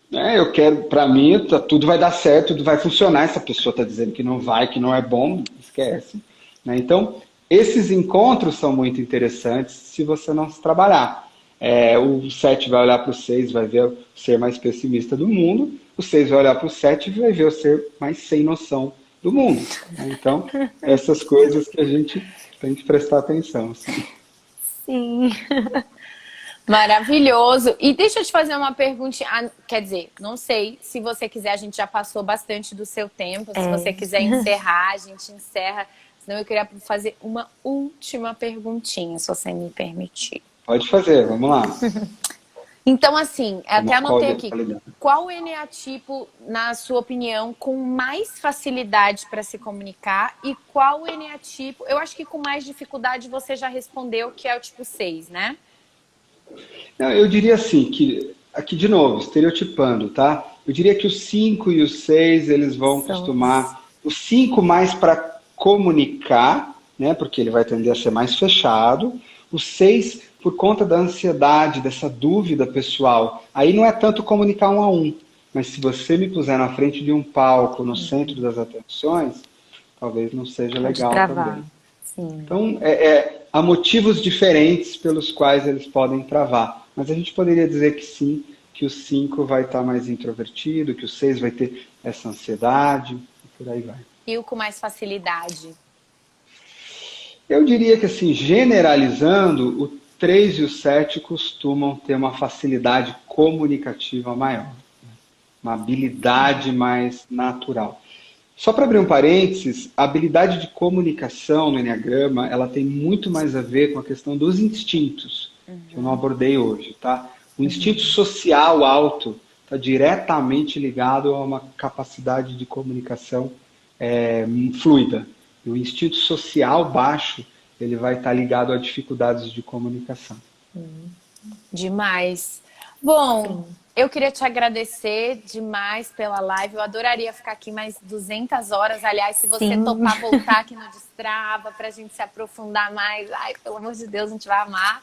Eu quero, para mim, tudo vai dar certo, tudo vai funcionar. Essa pessoa está dizendo que não vai, que não é bom, esquece. Então, esses encontros são muito interessantes se você não se trabalhar. O 7 vai olhar para o 6, vai ver o ser mais pessimista do mundo. O 6 vai olhar para o 7 e vai ver o ser mais sem noção do mundo. Então, essas coisas que a gente tem que prestar atenção. Assim. Sim. Maravilhoso. E deixa eu te fazer uma perguntinha. Quer dizer, não sei, se você quiser, a gente já passou bastante do seu tempo. Se você quiser encerrar, a gente encerra. Senão eu queria fazer uma última perguntinha, se você me permitir. Pode fazer, vamos lá. Então, assim, até anotei aqui. Qualidade. Qual o eneatipo, na sua opinião, com mais facilidade para se comunicar? E qual o eneatipo... Eu acho que com mais dificuldade você já respondeu, que é o tipo 6, né? Não, eu diria assim, que aqui de novo, estereotipando, tá? Eu diria que os 5 e os 6, eles vão costumar... O 5 mais para comunicar, né? Porque ele vai tender a ser mais fechado. O 6, por conta da ansiedade, dessa dúvida pessoal. Aí não é tanto comunicar 1 a 1, mas se você me puser na frente de um palco, no centro das atenções, talvez não seja legal também. Sim. Então, há motivos diferentes pelos quais eles podem travar. Mas a gente poderia dizer que sim, que o 5 vai estar mais introvertido, que o 6 vai ter essa ansiedade, e por aí vai. E o com mais facilidade? Eu diria que, assim, generalizando, o 3 e o 7 costumam ter uma facilidade comunicativa maior, uma habilidade mais natural. Só para abrir um parênteses, a habilidade de comunicação no Eneagrama, ela tem muito mais a ver com a questão dos instintos, que eu não abordei hoje, tá? O instinto social alto está diretamente ligado a uma capacidade de comunicação fluida. E o instinto social baixo, ele vai estar ligado a dificuldades de comunicação. Demais. Bom, eu queria te agradecer demais pela live. Eu adoraria ficar aqui mais 200 horas. Aliás, se você topar voltar aqui no Destrava para a gente se aprofundar mais, ai, pelo amor de Deus, a gente vai amar.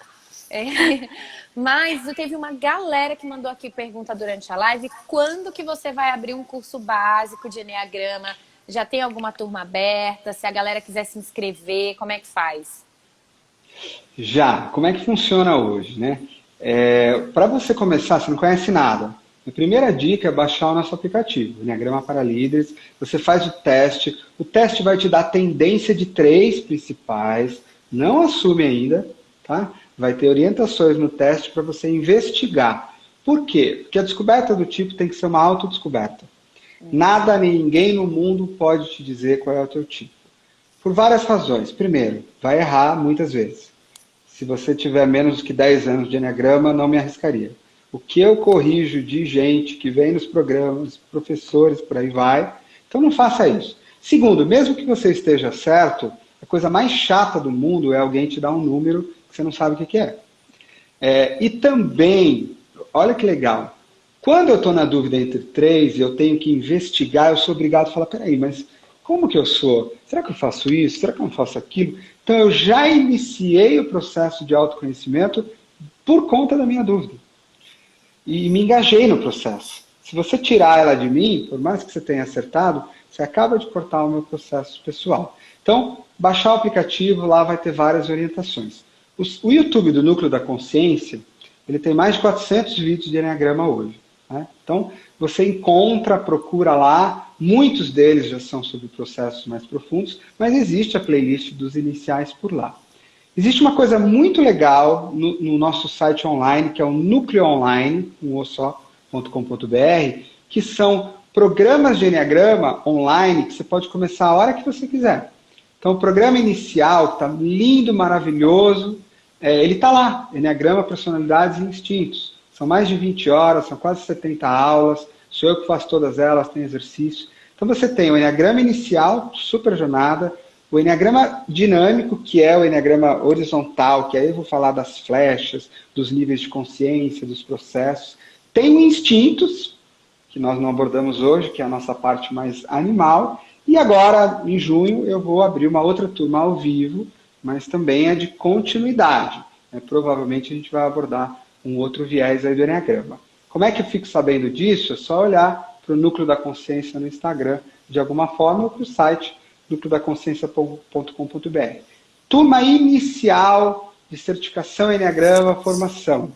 Mas teve uma galera que mandou aqui pergunta durante a live. Quando que você vai abrir um curso básico de Eneagrama? Já tem alguma turma aberta? Se a galera quiser se inscrever, como é que faz? Já. Como é que funciona hoje, né? Para você começar, você não conhece nada. A primeira dica é baixar o nosso aplicativo, Eneagrama para Líderes. Você faz o teste vai te dar a tendência de 3 principais, não assume ainda, tá? Vai ter orientações no teste para você investigar. Por quê? Porque a descoberta do tipo tem que ser uma autodescoberta. Nada nem ninguém no mundo pode te dizer qual é o teu tipo. Por várias razões. Primeiro, vai errar muitas vezes. Se você tiver menos que 10 anos de Eneagrama, não me arriscaria. O que eu corrijo de gente que vem nos programas, professores, por aí vai. Então não faça isso. Segundo, mesmo que você esteja certo, a coisa mais chata do mundo é alguém te dar um número que você não sabe o que é. E também, olha que legal, quando eu estou na dúvida entre 3 e eu tenho que investigar, eu sou obrigado a falar, peraí, mas como que eu sou? Será que eu faço isso? Será que eu não faço aquilo? Então eu já iniciei o processo de autoconhecimento por conta da minha dúvida. E me engajei no processo. Se você tirar ela de mim, por mais que você tenha acertado, você acaba de cortar o meu processo pessoal. Então, baixar o aplicativo, lá vai ter várias orientações. O YouTube do Núcleo da Consciência, ele tem mais de 400 vídeos de Eneagrama hoje. Né? Então, você procura lá, muitos deles já são sobre processos mais profundos, mas existe a playlist dos iniciais por lá. Existe uma coisa muito legal no nosso site online, que é o Núcleo Online, só.com.br, que são programas de Eneagrama online que você pode começar a hora que você quiser. Então, o programa inicial está lindo, maravilhoso, ele está lá, Enneagrama, Personalidades e Instintos. São mais de 20 horas, são quase 70 aulas, sou eu que faço todas elas, tem exercício. Então você tem o Enneagrama inicial, super jornada, o Enneagrama dinâmico, que é o Enneagrama horizontal, que aí eu vou falar das flechas, dos níveis de consciência, dos processos. Tem o Instintos, que nós não abordamos hoje, que é a nossa parte mais animal. E agora, em junho, eu vou abrir uma outra turma ao vivo, mas também é de continuidade. Provavelmente a gente vai abordar um outro viés aí do Enneagrama. Como é que eu fico sabendo disso? É só olhar para o Núcleo da Consciência no Instagram, de alguma forma, ou para o site núcleodaconsciência.com.br. Turma inicial de certificação Enneagrama Formação.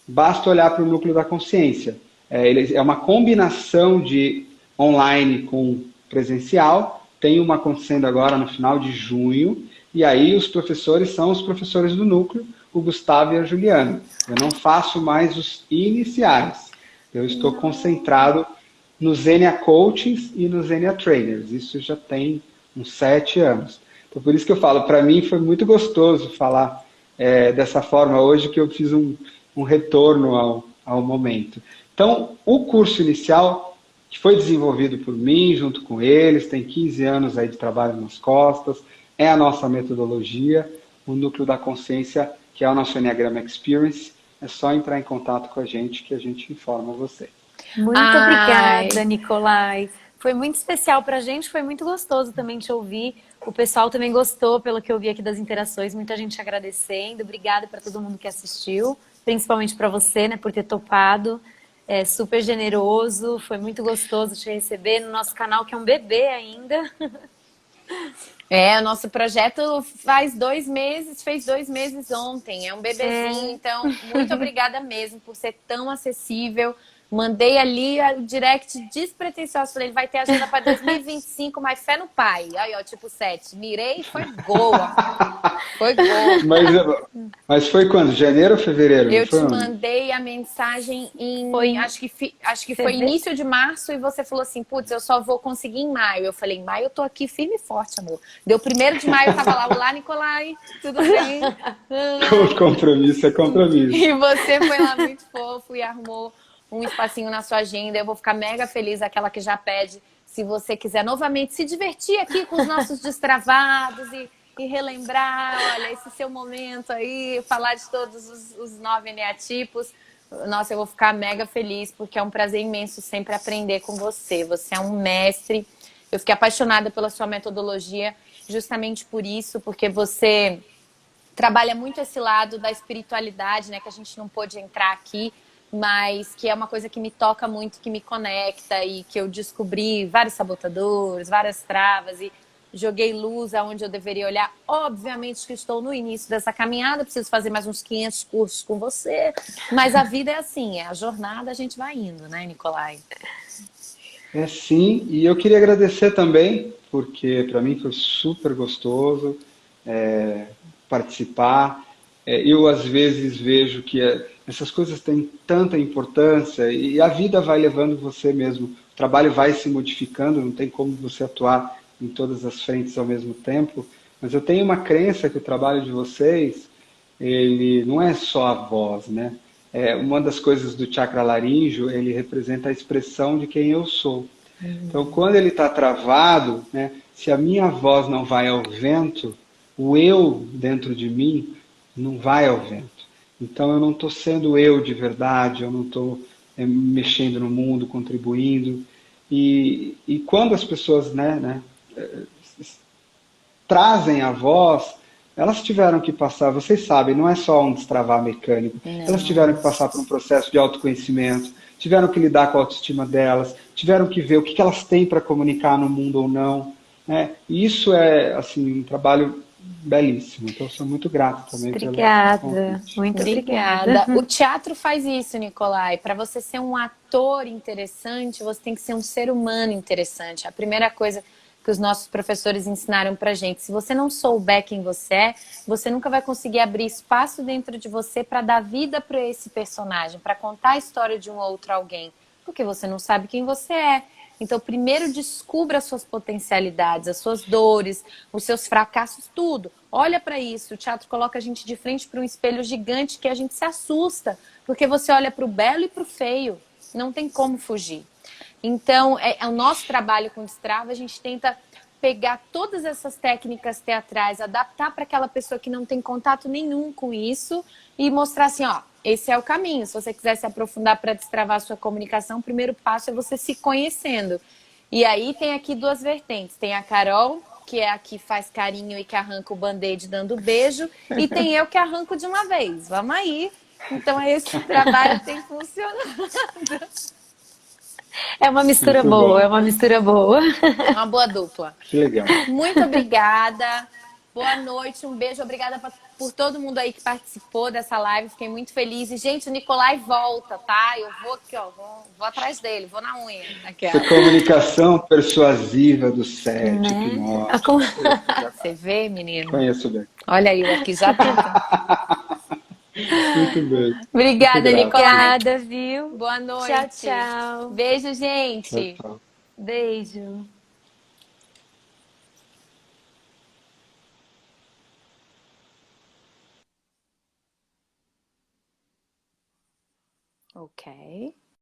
Basta olhar para o Núcleo da Consciência. É uma combinação de online com presencial. Tem uma acontecendo agora no final de junho. E aí os professores são os professores do Núcleo, o Gustavo e a Juliana. Eu não faço mais os iniciais. Eu estou concentrado nos Enia Coachings e nos Enia Trainers. Isso já tem uns 7 anos. Então, por isso que eu falo, para mim foi muito gostoso falar dessa forma hoje, que eu fiz um retorno ao momento. Então, o curso inicial, que foi desenvolvido por mim, junto com eles, tem 15 anos aí de trabalho nas costas, é a nossa metodologia, o Núcleo da Consciência, que é o nosso Enneagram Experience. É só entrar em contato com a gente que a gente informa você. Muito obrigada, Nicolai. Foi muito especial pra gente, foi muito gostoso também te ouvir. O pessoal também gostou, pelo que eu vi aqui das interações, muita gente agradecendo. Obrigada para todo mundo que assistiu, principalmente para você, né, por ter topado. É super generoso, foi muito gostoso te receber no nosso canal, que é um bebê ainda. O nosso projeto faz 2 meses, fez 2 meses ontem, é um bebezinho, então muito obrigada mesmo por ser tão acessível. Mandei ali o direct despretensioso, falei, ele vai ter agenda para 2025, mas fé no pai. Aí, ó, tipo 7, mirei e foi gol. Foi gol. Mas foi quando? Janeiro ou fevereiro? Eu te mandei a mensagem em, acho que foi início de março, e você falou assim, putz, eu só vou conseguir em maio. Eu falei, em maio eu tô aqui firme e forte, amor. Deu 1º de maio, eu tava lá, olá, Nicolai, tudo bem? Compromisso é compromisso. E você foi lá muito fofo e arrumou um espacinho na sua agenda. Eu vou ficar mega feliz, aquela que já pede, se você quiser novamente se divertir aqui com os nossos destravados e relembrar, olha, esse seu momento aí, falar de todos os 9 eneatipos. Nossa, eu vou ficar mega feliz, porque é um prazer imenso sempre aprender com você. Você é um mestre. Eu fiquei apaixonada pela sua metodologia, justamente por isso, porque você trabalha muito esse lado da espiritualidade, né, que a gente não pôde entrar aqui, mas que é uma coisa que me toca muito, que me conecta, e que eu descobri vários sabotadores, várias travas, e joguei luz aonde eu deveria olhar. Obviamente que estou no início dessa caminhada, preciso fazer mais uns 500 cursos com você, mas a vida é assim, é a jornada, a gente vai indo, né, Nicolai? É sim, e eu queria agradecer também, porque para mim foi super gostoso participar. Eu, às vezes, vejo que essas coisas têm tanta importância e a vida vai levando você mesmo. O trabalho vai se modificando, não tem como você atuar em todas as frentes ao mesmo tempo. Mas eu tenho uma crença que o trabalho de vocês, ele não é só a voz, né? Uma das coisas do chakra laríngeo, ele representa a expressão de quem eu sou. Então, quando ele está travado, né, se a minha voz não vai ao vento, o eu dentro de mim não vai ao vento. Então eu não estou sendo eu de verdade, eu não estou mexendo no mundo, contribuindo. E quando as pessoas trazem a voz, elas tiveram que passar, vocês sabem, não é só um destravar mecânico, elas tiveram que passar por um processo de autoconhecimento, tiveram que lidar com a autoestima delas, tiveram que ver o que elas têm para comunicar no mundo ou não. E isso é assim, um trabalho belíssimo. Então, eu sou muito grato também. Obrigada, muito obrigada. O teatro faz isso, Nicolai. Para você ser um ator interessante, você tem que ser um ser humano interessante. A primeira coisa que os nossos professores ensinaram pra gente, se você não souber quem você é, você nunca vai conseguir abrir espaço dentro de você para dar vida para esse personagem, para contar a história de um outro alguém, porque você não sabe quem você é. Então, primeiro descubra as suas potencialidades, as suas dores, os seus fracassos, tudo. Olha para isso. O teatro coloca a gente de frente para um espelho gigante que a gente se assusta, porque você olha para o belo e para o feio. Não tem como fugir. Então, é o nosso trabalho com Destrava, a gente tenta pegar todas essas técnicas teatrais, adaptar para aquela pessoa que não tem contato nenhum com isso e mostrar assim, ó, esse é o caminho. Se você quiser se aprofundar para destravar a sua comunicação, o primeiro passo é você se conhecendo. E aí tem aqui duas vertentes. Tem a Carol, que é a que faz carinho e que arranca o band-aid dando beijo, e tem eu que arranco de uma vez. Vamos aí. Então esse trabalho tem funcionado. É uma mistura Muito boa, é bom. uma mistura boa. Uma boa dupla. Que legal. Muito obrigada. Boa noite, um beijo. Obrigada por todo mundo aí que participou dessa live. Fiquei muito feliz. E, gente, o Nicolai volta, tá? Eu vou aqui, ó. Vou atrás dele, vou na unha. Essa Aquela. comunicação persuasiva do set, Né? hipnose. Já Você vê, menino? conheço bem. Olha aí, eu aqui já tentando. Muito bem. Obrigada, Muito grato. Nicolai. Obrigada, viu? Boa noite. Tchau, tchau. Beijo, Tchau, gente. tchau. Beijo. Ok.